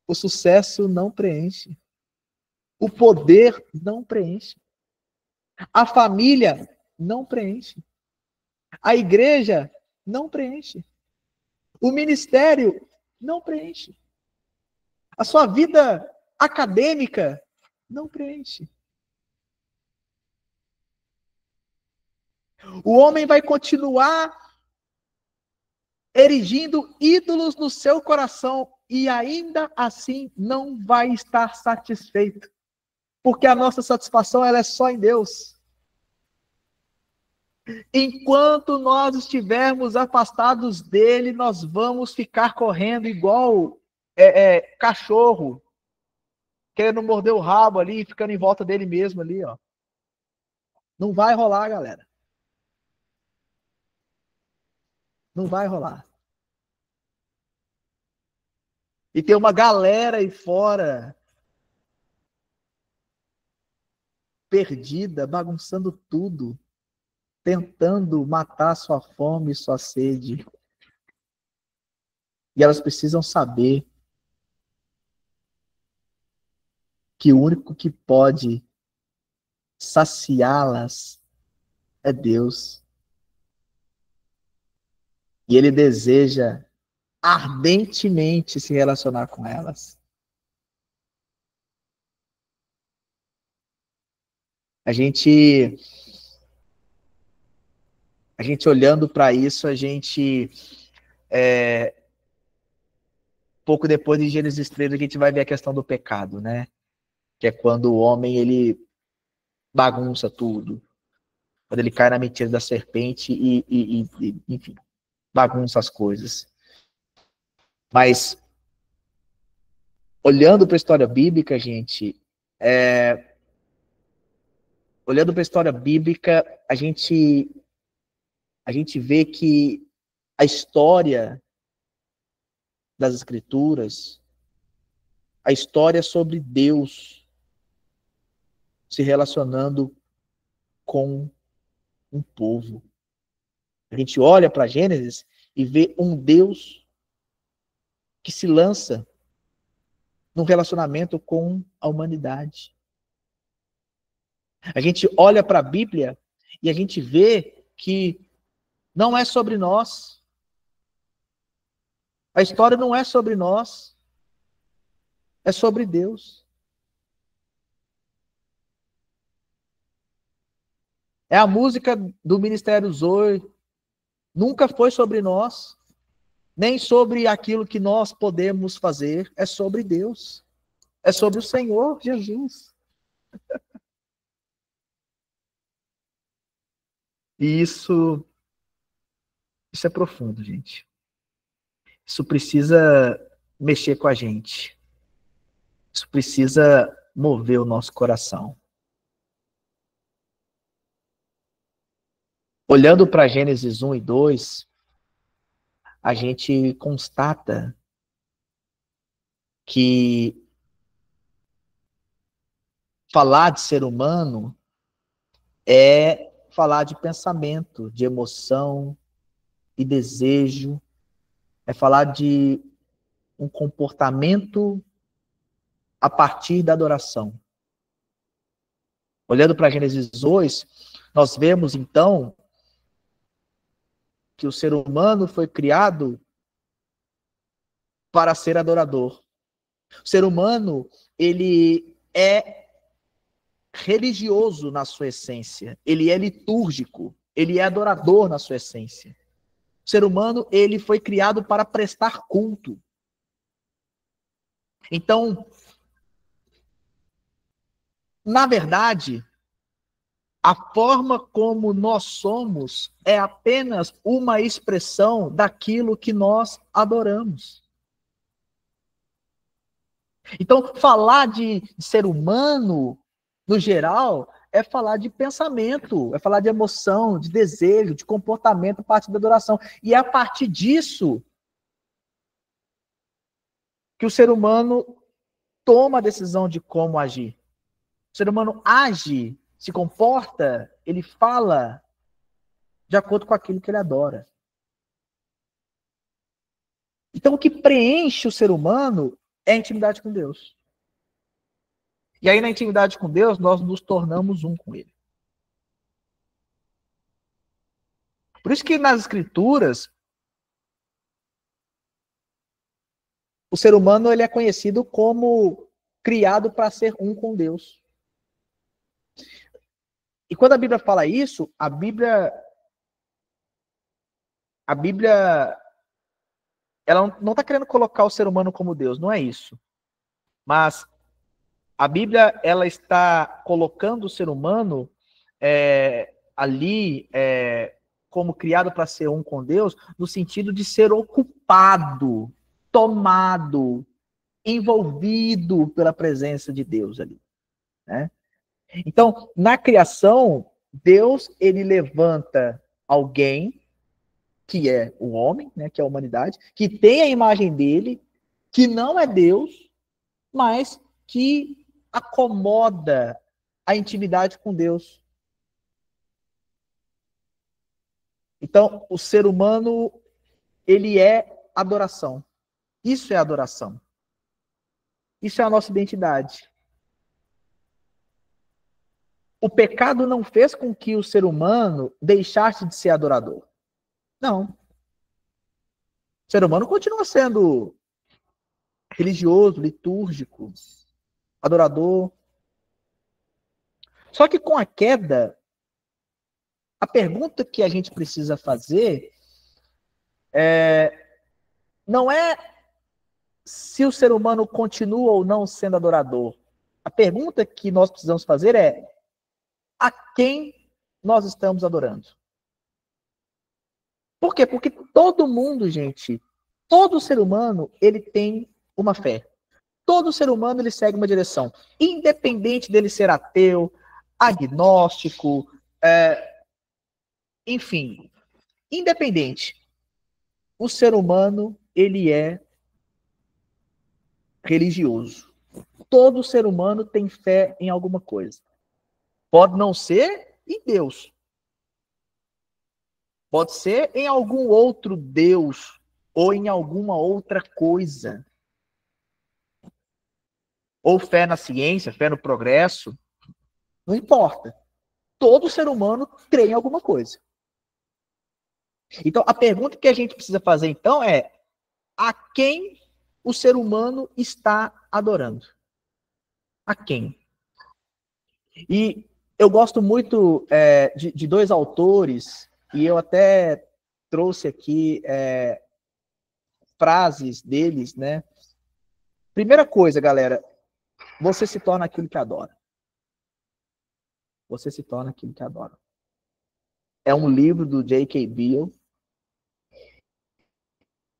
O sucesso não preenche. O poder não preenche. A família não preenche. A igreja não preenche. O ministério não preenche. A sua vida acadêmica não preenche. O homem vai continuar erigindo ídolos no seu coração e ainda assim não vai estar satisfeito. Porque a nossa satisfação ela é só em Deus. Enquanto nós estivermos afastados dele, nós vamos ficar correndo igual cachorro, querendo morder o rabo ali, ficando em volta dele mesmo ali, ó. Não vai rolar, galera. Não vai rolar. E tem uma galera aí fora perdida, bagunçando tudo, tentando matar sua fome e sua sede. E elas precisam saber que o único que pode saciá-las é Deus. E Ele deseja ardentemente se relacionar com elas. A gente olhando para isso, pouco depois de Gênesis 3, a gente vai ver a questão do pecado, né? Que é quando o homem, ele bagunça tudo. Quando ele cai na mentira da serpente enfim, bagunça as coisas. Mas, olhando para a história bíblica, gente, olhando para a história bíblica, a gente vê que a história das Escrituras, a história sobre Deus se relacionando com um povo. A gente olha para Gênesis e vê um Deus que se lança num relacionamento com a humanidade. A gente olha para a Bíblia e a gente vê que não é sobre nós. A história não é sobre nós. É sobre Deus. É a música do Ministério Zoe. Nunca foi sobre nós. nem sobre aquilo que nós podemos fazer, é sobre Deus. É sobre o Senhor Jesus. E isso é profundo, gente. Isso precisa mexer com a gente. Isso precisa mover o nosso coração. Olhando para Gênesis 1 e 2, a gente constata que falar de ser humano é falar de pensamento, de emoção e desejo, é falar de um comportamento a partir da adoração. Olhando para Gênesis 2, nós vemos então que o ser humano foi criado para ser adorador. O ser humano, ele é religioso na sua essência, ele é litúrgico, ele é adorador na sua essência. O ser humano, ele foi criado para prestar culto. Então, na verdade, a forma como nós somos é apenas uma expressão daquilo que nós adoramos. Então, falar de ser humano, no geral, é falar de pensamento, é falar de emoção, de desejo, de comportamento a partir da adoração. E é a partir disso que o ser humano toma a decisão de como agir. O ser humano age, se comporta, ele fala de acordo com aquilo que ele adora. Então, o que preenche o ser humano é a intimidade com Deus. E aí, na intimidade com Deus, nós nos tornamos um com Ele. Por isso que nas Escrituras, o ser humano ele é conhecido como criado para ser um com Deus. E quando a Bíblia fala isso, a Bíblia ela não está querendo colocar o ser humano como Deus, não é isso. Mas a Bíblia ela está colocando o ser humano ali como criado para ser um com Deus, no sentido de ser ocupado, tomado, envolvido pela presença de Deus ali, né? Então, na criação, Deus ele levanta alguém que é o homem, né, que é a humanidade, que tem a imagem dele, que não é Deus, mas que acomoda a intimidade com Deus. Então, o ser humano, ele é adoração. Isso é adoração. Isso é a nossa identidade. O pecado não fez com que o ser humano deixasse de ser adorador. Não. O ser humano continua sendo religioso, litúrgico, adorador. Só que com a queda, a pergunta que a gente precisa fazer não é se o ser humano continua ou não sendo adorador. A pergunta que nós precisamos fazer é: a quem nós estamos adorando? Por quê? Porque todo mundo, gente, todo ser humano, ele tem uma fé. Todo ser humano, ele segue uma direção. Independente dele ser ateu, agnóstico, enfim, independente. O ser humano, ele é religioso. Todo ser humano tem fé em alguma coisa. Pode não ser em Deus. Pode ser em algum outro Deus ou em alguma outra coisa. Ou fé na ciência, fé no progresso. Não importa. Todo ser humano crê em alguma coisa. Então, a pergunta que a gente precisa fazer, então, é: a quem o ser humano está adorando? A quem? E eu gosto muito de dois autores, e eu até trouxe aqui frases deles, né? Primeira coisa, galera, você se torna aquilo que adora. Você se torna aquilo que adora. É um livro do J.K. Beale.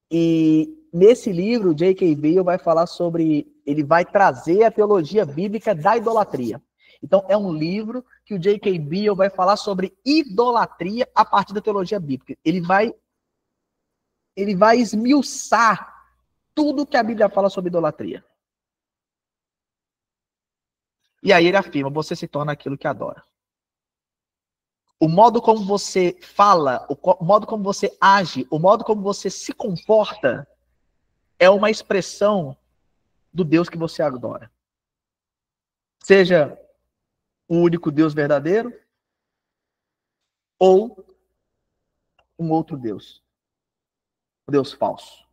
E nesse livro, o J.K. Beale vai falar sobre... Ele vai trazer a teologia bíblica da idolatria. Então, é um livro que o J.K. Beale vai falar sobre idolatria a partir da teologia bíblica. Ele vai esmiuçar tudo que a Bíblia fala sobre idolatria. E aí ele afirma, você se torna aquilo que adora. O modo como você fala, o modo como você age, o modo como você se comporta é uma expressão do Deus que você adora. Seja o único Deus verdadeiro ou um outro Deus. Um Deus falso.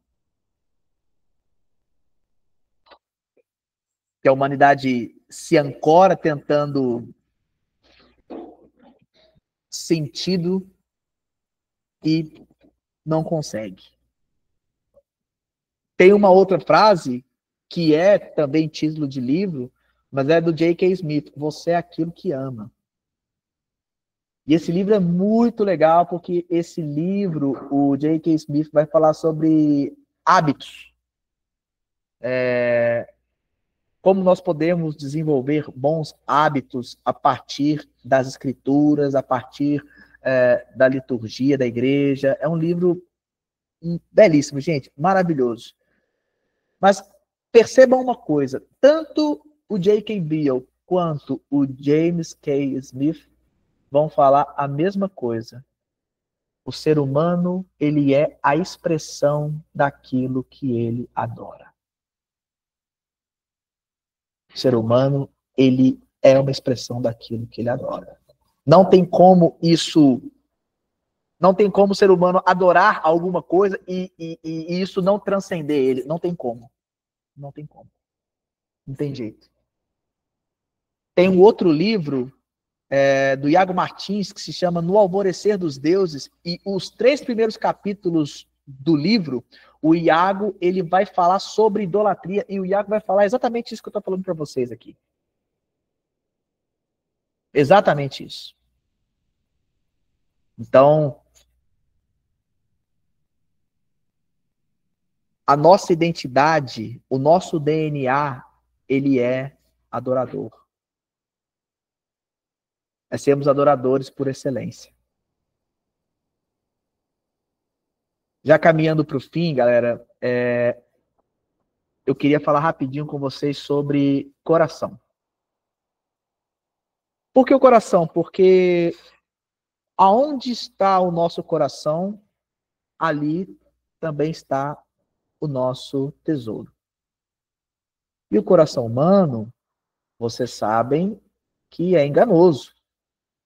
Que a humanidade se ancora tentando sentido e não consegue. Tem uma outra frase que é também título de livro, mas é do J.K. Smith, você é aquilo que ama. E esse livro é muito legal, porque esse livro, o J.K. Smith vai falar sobre hábitos. Como nós podemos desenvolver bons hábitos a partir das escrituras, a partir da liturgia da igreja. É um livro belíssimo, gente, maravilhoso. Mas percebam uma coisa, tanto o J.K. Beale quanto o James K. Smith vão falar a mesma coisa. O ser humano, ele é a expressão daquilo que ele adora. O ser humano, ele é uma expressão daquilo que ele adora. Não tem como o ser humano adorar alguma coisa e isso não transcender ele. Não tem como. Não tem como. Não tem jeito. Tem um outro livro do Iago Martins que se chama No Alvorecer dos Deuses, e os 3 primeiros capítulos do livro, o Iago ele vai falar sobre idolatria, e o Iago vai falar exatamente isso que eu estou falando para vocês aqui. Exatamente isso. Então, a nossa identidade, o nosso DNA, ele é adorador. Nós sermos adoradores por excelência. Já caminhando para o fim, galera, eu queria falar rapidinho com vocês sobre coração. Por que o coração? Porque aonde está o nosso coração, ali também está o nosso tesouro. E o coração humano, vocês sabem que é enganoso.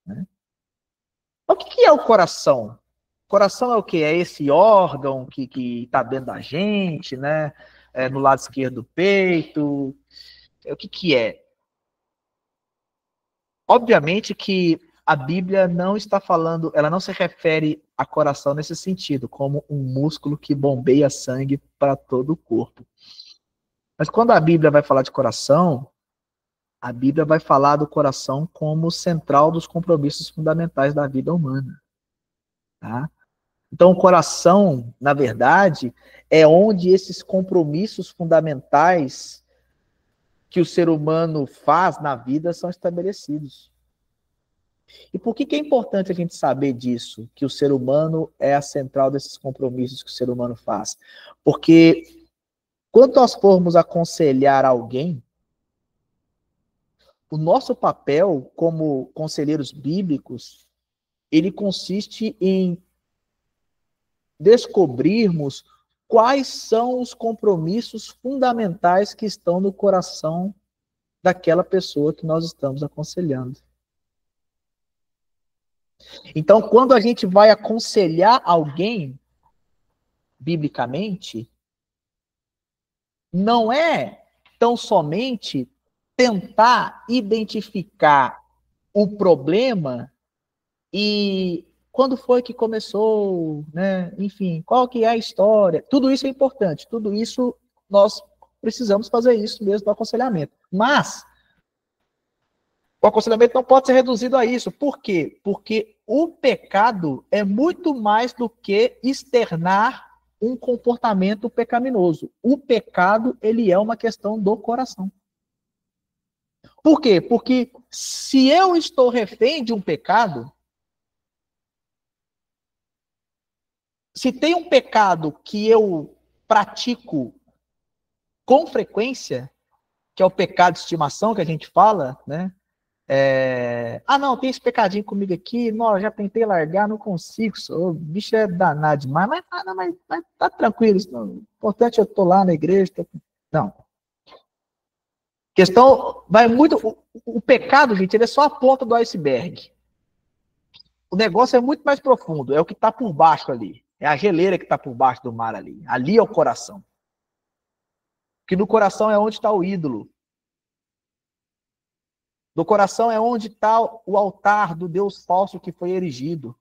Né? O que é o coração? O coração é o quê? É esse órgão que está dentro da gente, né? No lado esquerdo do peito. O que é? Obviamente que a Bíblia não está falando, ela não se refere a coração nesse sentido, como um músculo que bombeia sangue para todo o corpo. Mas quando a Bíblia vai falar de coração, a Bíblia vai falar do coração como central dos compromissos fundamentais da vida humana. Tá? Então, o coração, na verdade, é onde esses compromissos fundamentais que o ser humano faz na vida são estabelecidos. E por que é importante a gente saber disso? Que o ser humano é a central desses compromissos que o ser humano faz. Porque quando nós formos aconselhar alguém, o nosso papel como conselheiros bíblicos, ele consiste em descobrirmos quais são os compromissos fundamentais que estão no coração daquela pessoa que nós estamos aconselhando. Então, quando a gente vai aconselhar alguém, biblicamente, não é tão somente tentar identificar o problema e quando foi que começou, né? Enfim, qual que é a história? Tudo isso é importante, tudo isso nós precisamos fazer isso mesmo no aconselhamento. Mas o aconselhamento não pode ser reduzido a isso. Por quê? Porque o pecado é muito mais do que externar um comportamento pecaminoso. O pecado, ele é uma questão do coração. Por quê? Porque se eu estou refém de um pecado, se tem um pecado que eu pratico com frequência, que é o pecado de estimação que a gente fala, né? Não, tem esse pecadinho comigo aqui, não, já tentei largar, não consigo, o bicho é danado demais, mas tá tranquilo, o importante é eu tô lá na igreja. Não. Questão vai muito. O pecado, gente, ele é só a ponta do iceberg. O negócio é muito mais profundo, é o que está por baixo ali. É a geleira que está por baixo do mar ali. Ali é o coração. Porque no coração é onde está o ídolo. No coração é onde está o altar do Deus falso que foi erigido.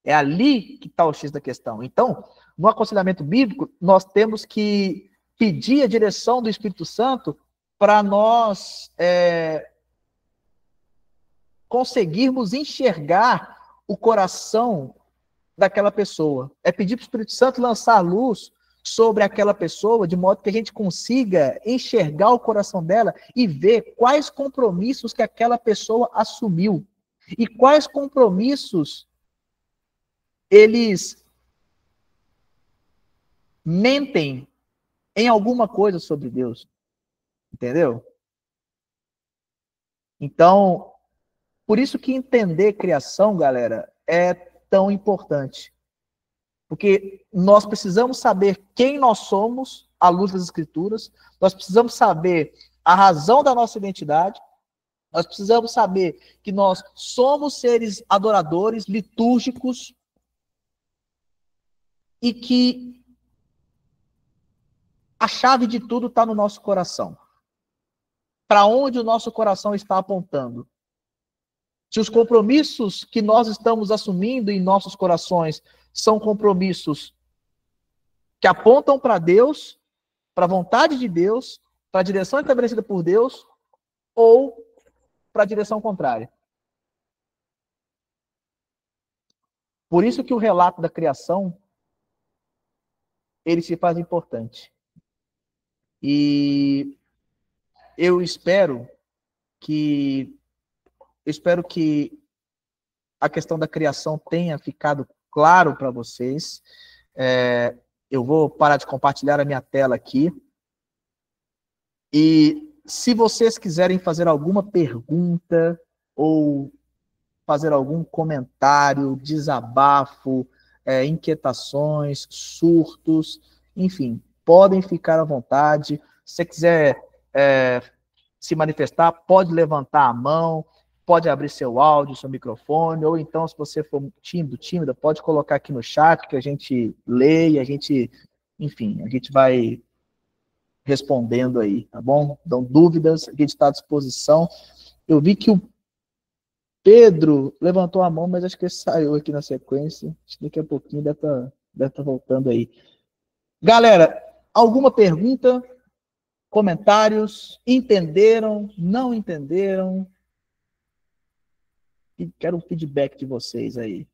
É ali que está o X da questão. Então, no aconselhamento bíblico, nós temos que pedir a direção do Espírito Santo para nós conseguirmos enxergar o coração daquela pessoa. É pedir para o Espírito Santo lançar a luz sobre aquela pessoa, de modo que a gente consiga enxergar o coração dela e ver quais compromissos que aquela pessoa assumiu e quais compromissos eles mentem em alguma coisa sobre Deus, entendeu? Então, por isso que entender criação, galera, é tão importante. Porque nós precisamos saber quem nós somos à luz das Escrituras, nós precisamos saber a razão da nossa identidade, nós precisamos saber que nós somos seres adoradores, litúrgicos, e que a chave de tudo está no nosso coração. Para onde o nosso coração está apontando? Se os compromissos que nós estamos assumindo em nossos corações são compromissos que apontam para Deus, para a vontade de Deus, para a direção estabelecida por Deus, ou para a direção contrária. Por isso que o relato da criação, ele se faz importante. E eu espero que a questão da criação tenha ficado claro para vocês. Eu vou parar de compartilhar a minha tela aqui. E se vocês quiserem fazer alguma pergunta ou fazer algum comentário, desabafo, inquietações, surtos, enfim, podem ficar à vontade. Se você quiser se manifestar, pode levantar a mão, pode abrir seu áudio, seu microfone, ou então, se você for tímido, tímida, pode colocar aqui no chat que a gente lê e a gente, enfim, a gente vai respondendo aí, tá bom? Então, dúvidas, a gente está à disposição. Eu vi que o Pedro levantou a mão, mas acho que ele saiu aqui na sequência. Acho que daqui a pouquinho deve tá voltando aí. Galera, alguma pergunta? Comentários? Entenderam? Não entenderam? E quero um feedback de vocês aí.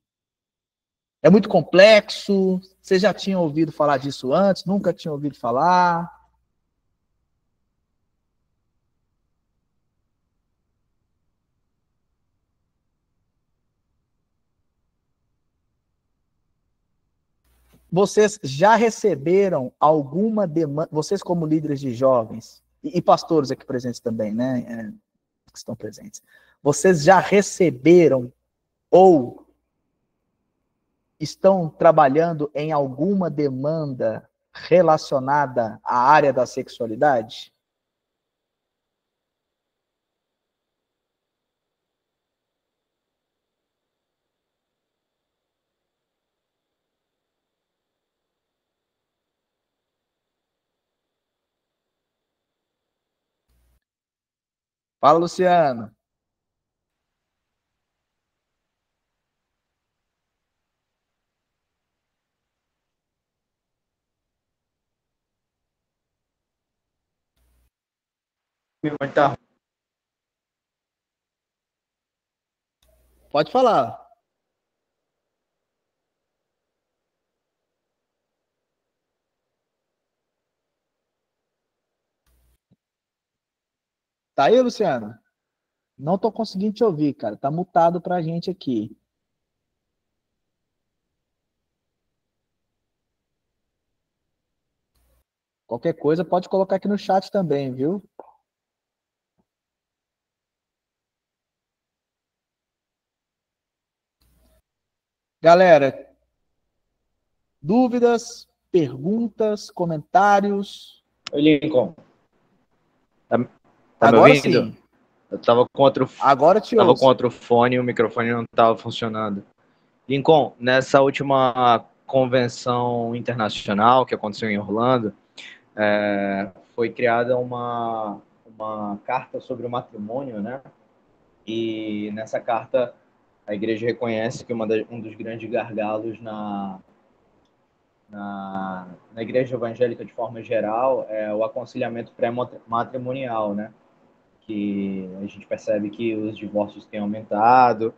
É muito complexo? Vocês já tinham ouvido falar disso antes? Nunca tinham ouvido falar? Vocês já receberam alguma demanda, vocês como líderes de jovens, e pastores aqui presentes também, né, que estão presentes, vocês já receberam ou estão trabalhando em alguma demanda relacionada à área da sexualidade? Fala, Luciano. muita... Pode falar. Tá aí, Luciano? Não tô conseguindo te ouvir, cara. Tá mutado pra gente aqui. Qualquer coisa pode colocar aqui no chat também, viu? Galera, dúvidas, perguntas, comentários? Oi, Lincoln. Tá me Agora ouvindo? sim. Eu tava com Agora te com ouço. outro fone e o microfone não estava funcionando. Lincoln, nessa última convenção internacional que aconteceu em Orlando, foi criada uma carta sobre o matrimônio, né? E nessa carta a igreja reconhece que um dos grandes gargalos na igreja evangélica de forma geral é o aconselhamento pré-matrimonial, né? Que a gente percebe que os divórcios têm aumentado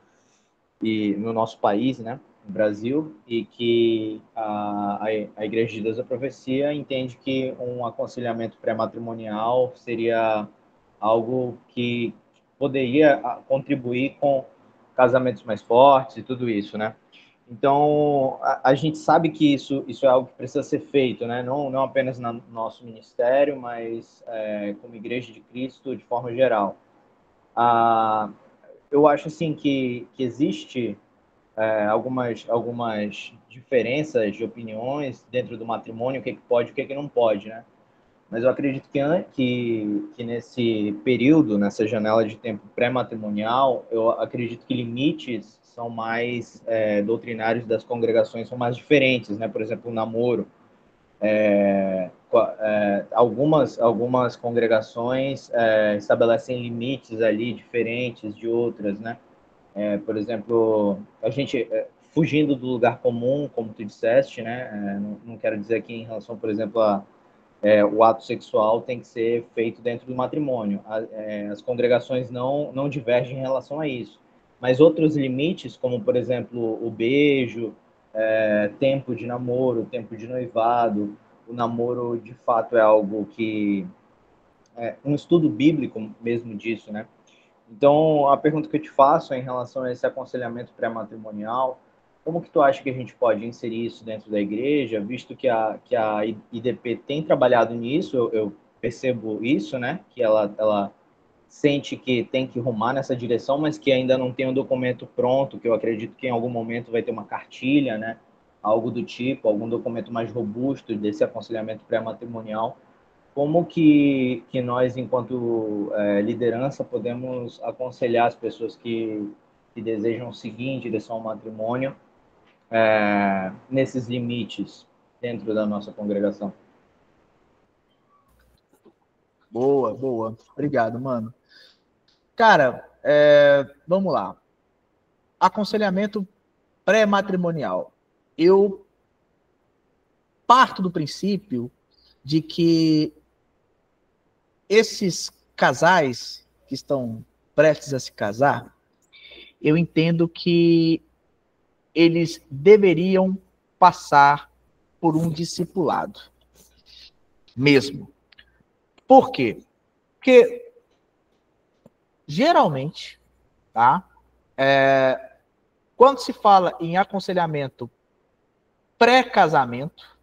e no nosso país, né, no Brasil, e que a Igreja de Deus da Profecia entende que um aconselhamento pré-matrimonial seria algo que poderia contribuir com casamentos mais fortes e tudo isso, né? Então, a gente sabe que isso é algo que precisa ser feito, né? Não apenas no nosso ministério, mas como Igreja de Cristo de forma geral. Eu acho assim que existe algumas diferenças de opiniões dentro do matrimônio, o que pode e o que não pode, né? Mas eu acredito que nesse período, nessa janela de tempo pré-matrimonial, eu acredito que limites são mais doutrinários das congregações, são mais diferentes, né? Por exemplo, o namoro. Algumas congregações estabelecem limites ali diferentes de outras, né? Por exemplo, a gente fugindo do lugar comum, como tu disseste, né? Não quero dizer aqui em relação, por exemplo, o ato sexual tem que ser feito dentro do matrimônio. As congregações não divergem em relação a isso. Mas outros limites, como, por exemplo, o beijo, tempo de namoro, tempo de noivado, o namoro, de fato, é algo que... um estudo bíblico mesmo disso, né? Então, a pergunta que eu te faço é em relação a esse aconselhamento pré-matrimonial, como que tu acha que a gente pode inserir isso dentro da igreja, visto que a IDP tem trabalhado nisso, eu percebo isso, né? Que ela sente que tem que rumar nessa direção, mas que ainda não tem um documento pronto, que eu acredito que em algum momento vai ter uma cartilha, né? Algo do tipo, algum documento mais robusto desse aconselhamento pré-matrimonial. Como que nós, enquanto liderança, podemos aconselhar as pessoas que desejam seguir em direção ao matrimônio nesses limites dentro da nossa congregação? Boa, boa. Obrigado, mano. Cara, vamos lá. Aconselhamento pré-matrimonial. Eu parto do princípio de que esses casais que estão prestes a se casar, eu entendo que eles deveriam passar por um discipulado. Mesmo. Por quê? Porque, geralmente, tá? Quando se fala em aconselhamento pré-casamento,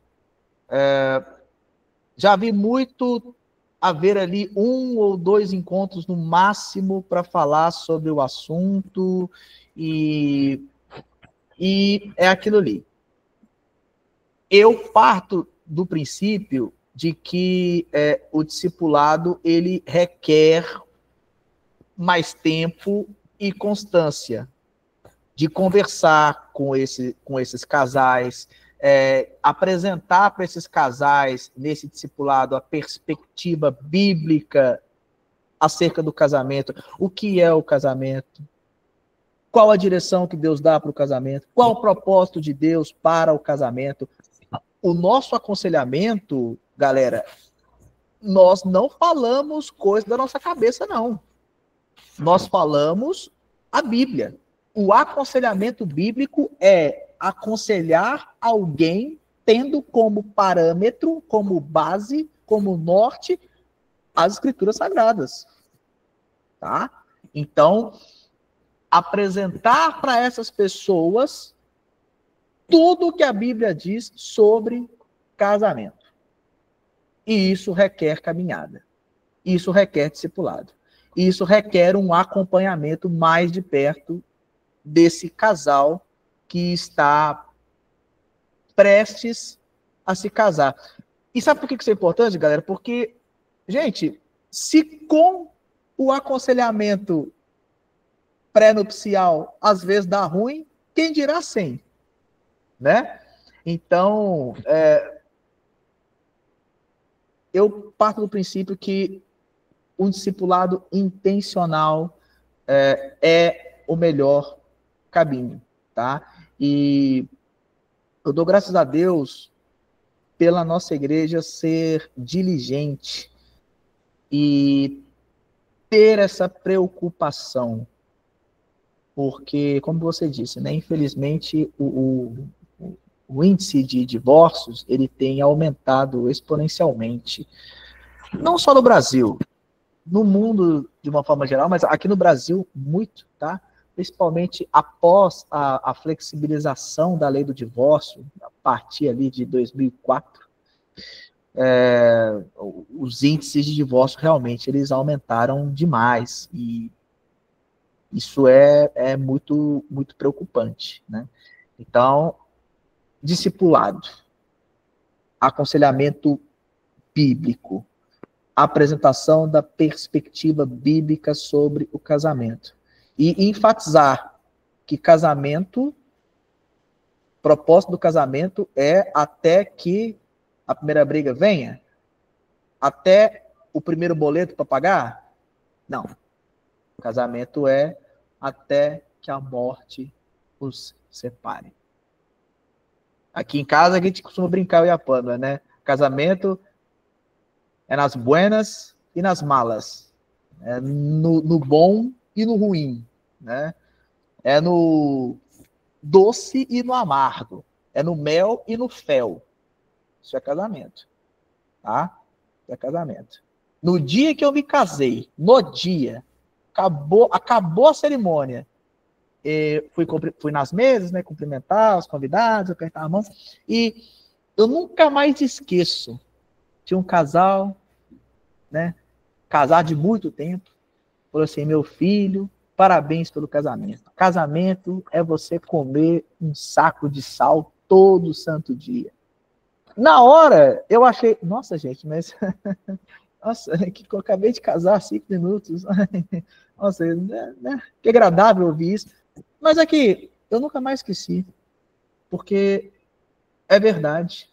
já vi muito haver ali 1 ou 2 encontros no máximo para falar sobre o assunto e é aquilo ali. Eu parto do princípio de que o discipulado ele requer mais tempo e constância de conversar com esses casais, apresentar para esses casais, nesse discipulado, a perspectiva bíblica acerca do casamento. O que é o casamento? Qual a direção que Deus dá para o casamento? Qual o propósito de Deus para o casamento? O nosso aconselhamento, galera, nós não falamos coisa da nossa cabeça, não. Nós falamos a Bíblia. O aconselhamento bíblico é aconselhar alguém tendo como parâmetro, como base, como norte, as Escrituras Sagradas. Tá? Então, apresentar para essas pessoas tudo o que a Bíblia diz sobre casamento. E isso requer caminhada. Isso requer discipulado. Isso requer um acompanhamento mais de perto desse casal que está prestes a se casar. E sabe por que isso é importante, galera? Porque, gente, se com o aconselhamento pré-nupcial às vezes dá ruim, quem dirá sem? Né? Então, eu parto do princípio que um discipulado intencional é o melhor caminho, tá? E eu dou graças a Deus pela nossa igreja ser diligente e ter essa preocupação, porque, como você disse, né, infelizmente o índice de divórcios ele tem aumentado exponencialmente, não só no Brasil, no mundo de uma forma geral, mas aqui no Brasil muito, tá? Principalmente após a flexibilização da lei do divórcio, a partir ali de 2004, os índices de divórcio realmente eles aumentaram demais e isso é muito, muito preocupante, né? Então, discipulado, aconselhamento bíblico, apresentação da perspectiva bíblica sobre o casamento. E enfatizar que casamento, propósito do casamento é até que a primeira briga venha? Até o primeiro boleto para pagar? Não. O casamento é até que a morte os separe. Aqui em casa a gente costuma brincar o Iapano, né? Casamento é nas buenas e nas malas. É no bom e no ruim. Né? É no doce e no amargo. É no mel e no fel. Isso é casamento. Tá? Isso é casamento. No dia que eu me casei, no dia, acabou a cerimônia. Fui nas mesas, né, cumprimentar os convidados, apertar a mão. E eu nunca mais esqueço. Tinha um casal, né, casar de muito tempo, falou assim: meu filho, parabéns pelo casamento. Casamento é você comer um saco de sal todo santo dia. Na hora, eu achei, nossa, gente, mas nossa, que eu acabei de casar há 5 minutos. Nossa, né? Que agradável ouvir isso. Mas aqui, eu nunca mais esqueci, porque é verdade.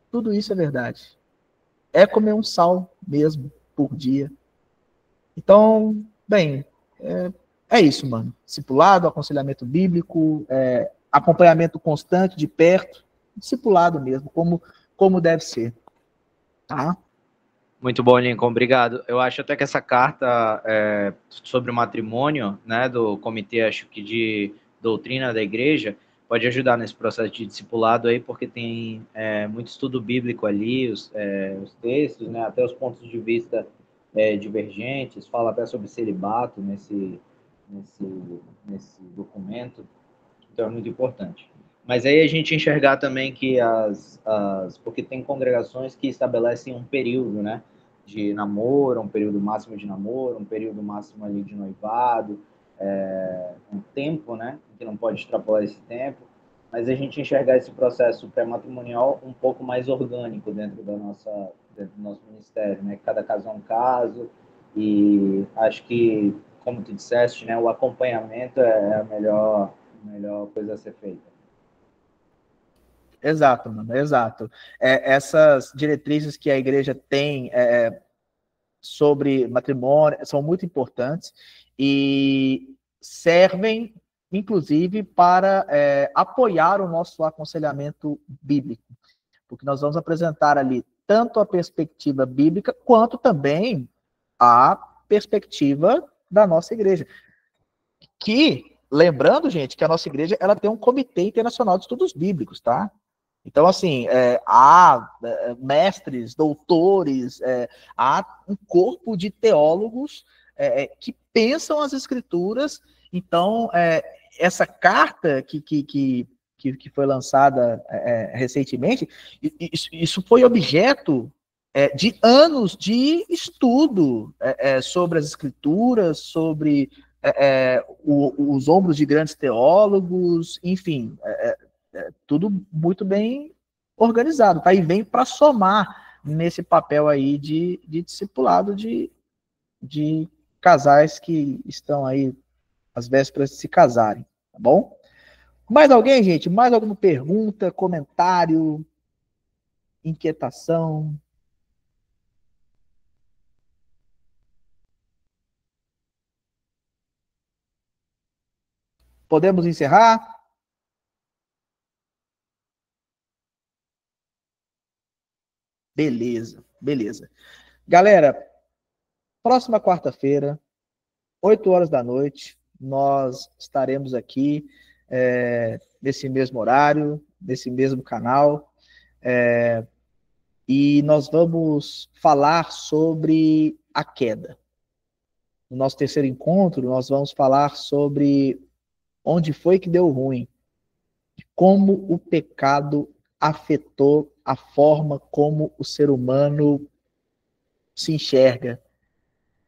Tudo isso é verdade. É comer um sal mesmo por dia. Então, bem, é isso, mano. Discipulado, aconselhamento bíblico, acompanhamento constante, de perto, discipulado mesmo, como deve ser. Tá? Muito bom, Lincoln, obrigado. Eu acho até que essa carta sobre o matrimônio, né, do Comitê, acho que de Doutrina da Igreja, pode ajudar nesse processo de discipulado aí, porque tem muito estudo bíblico ali, os textos, né, até os pontos de vista divergentes, fala até sobre celibato nesse documento, então é muito importante. Mas aí a gente enxergar também que porque tem congregações que estabelecem um período, né, de namoro, um período máximo de namoro, um período máximo ali de noivado, um tempo, né, que não pode extrapolar esse tempo, mas a gente enxergar esse processo pré-matrimonial um pouco mais orgânico dentro do nosso ministério, né, cada caso é um caso, e acho que, como tu disseste, né, o acompanhamento é a melhor coisa a ser feita. Exato, mano, exato. Essas diretrizes que a igreja tem sobre matrimônio são muito importantes e servem, inclusive, para apoiar o nosso aconselhamento bíblico, porque nós vamos apresentar ali tanto a perspectiva bíblica, quanto também a perspectiva da nossa igreja. Que, lembrando, gente, que a nossa igreja ela tem um Comitê Internacional de Estudos Bíblicos, tá? Então, assim, há mestres, doutores, há um corpo de teólogos que pensam as escrituras. Então, essa carta que foi lançada recentemente, isso foi objeto de anos de estudo sobre as escrituras, sobre os ombros de grandes teólogos, enfim, tudo muito bem organizado, tá? E vem para somar nesse papel aí de discipulado de casais que estão aí às vésperas de se casarem, tá bom? Mais alguém, gente? Mais alguma pergunta, comentário, inquietação? Podemos encerrar? Beleza, beleza. Galera, próxima quarta-feira, 8 horas da noite, nós estaremos aqui nesse mesmo horário, nesse mesmo canal, e nós vamos falar sobre a queda. No nosso terceiro encontro, nós vamos falar sobre onde foi que deu ruim, como o pecado afetou a forma como o ser humano se enxerga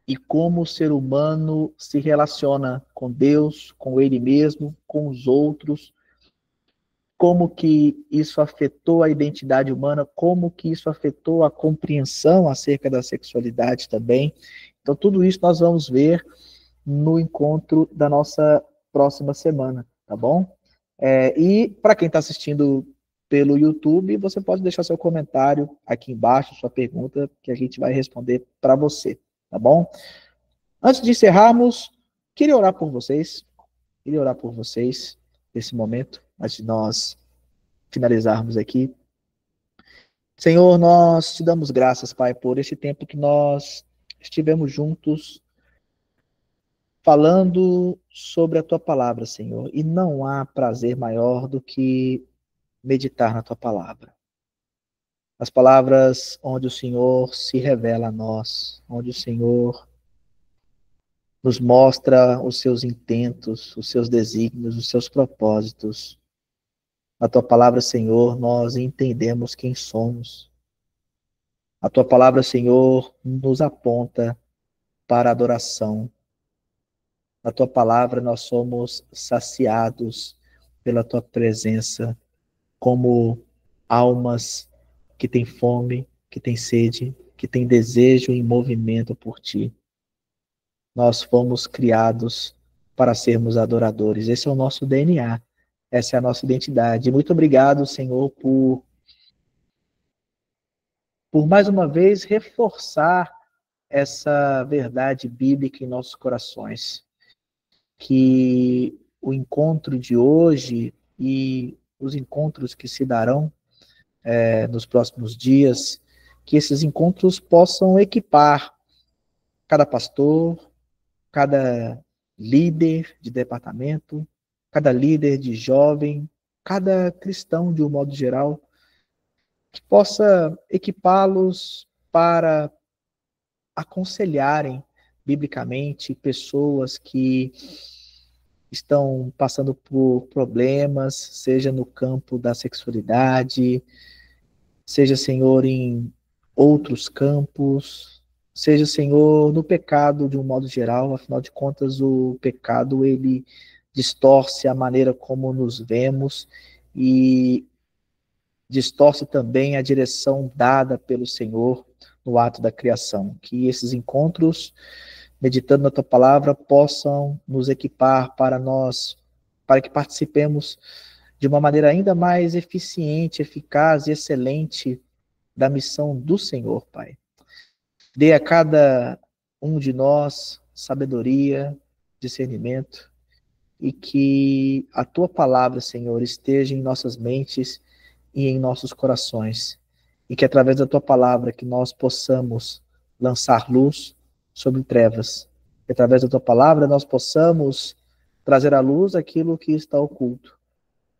e como o ser humano se relaciona com Deus, com ele mesmo, com os outros, como que isso afetou a identidade humana, como que isso afetou a compreensão acerca da sexualidade também. Então, tudo isso nós vamos ver no encontro da nossa próxima semana, tá bom? E para quem está assistindo pelo YouTube, você pode deixar seu comentário aqui embaixo, sua pergunta, que a gente vai responder para você, tá bom? Antes de encerrarmos, queria orar por vocês nesse momento, antes de nós finalizarmos aqui. Senhor, nós te damos graças, Pai, por esse tempo que nós estivemos juntos falando sobre a tua palavra, Senhor. E não há prazer maior do que meditar na tua palavra. As palavras onde o Senhor se revela a nós, onde o Senhor nos mostra os seus intentos, os seus desígnios, os seus propósitos. A tua palavra, Senhor, nós entendemos quem somos. A tua palavra, Senhor, nos aponta para a adoração. Na tua palavra nós somos saciados pela tua presença, como almas que têm fome, que têm sede, que têm desejo e movimento por ti. Nós fomos criados para sermos adoradores. Esse é o nosso DNA, essa é a nossa identidade. Muito obrigado, Senhor, por mais uma vez reforçar essa verdade bíblica em nossos corações. Que o encontro de hoje e os encontros que se darão nos próximos dias, que esses encontros possam equipar cada pastor, cada líder de departamento, cada líder de jovem, cada cristão de um modo geral, que possa equipá-los para aconselharem biblicamente pessoas que estão passando por problemas, seja no campo da sexualidade, seja, Senhor, em outros campos, seja, Senhor, no pecado de um modo geral. Afinal de contas, o pecado, ele distorce a maneira como nos vemos e distorce também a direção dada pelo Senhor no ato da criação. Que esses encontros, meditando na tua palavra, possam nos equipar para que participemos de uma maneira ainda mais eficiente, eficaz e excelente da missão do Senhor, Pai. Dê a cada um de nós sabedoria, discernimento, e que a tua palavra, Senhor, esteja em nossas mentes e em nossos corações, e que através da tua palavra que nós possamos lançar luz sobre trevas. Que através da tua palavra nós possamos trazer à luz aquilo que está oculto.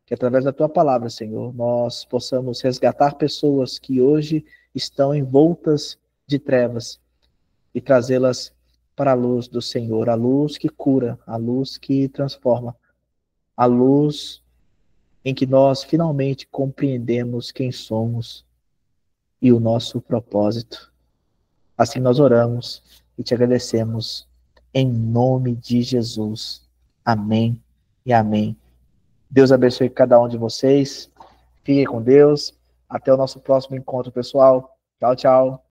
Que através da tua palavra, Senhor, nós possamos resgatar pessoas que hoje estão envoltas de trevas e trazê-las para a luz do Senhor, a luz que cura, a luz que transforma, a luz em que nós finalmente compreendemos quem somos e o nosso propósito. Assim nós oramos e te agradecemos em nome de Jesus. Amém e amém. Deus abençoe cada um de vocês. Fiquem com Deus. Até o nosso próximo encontro, pessoal. Tchau, tchau.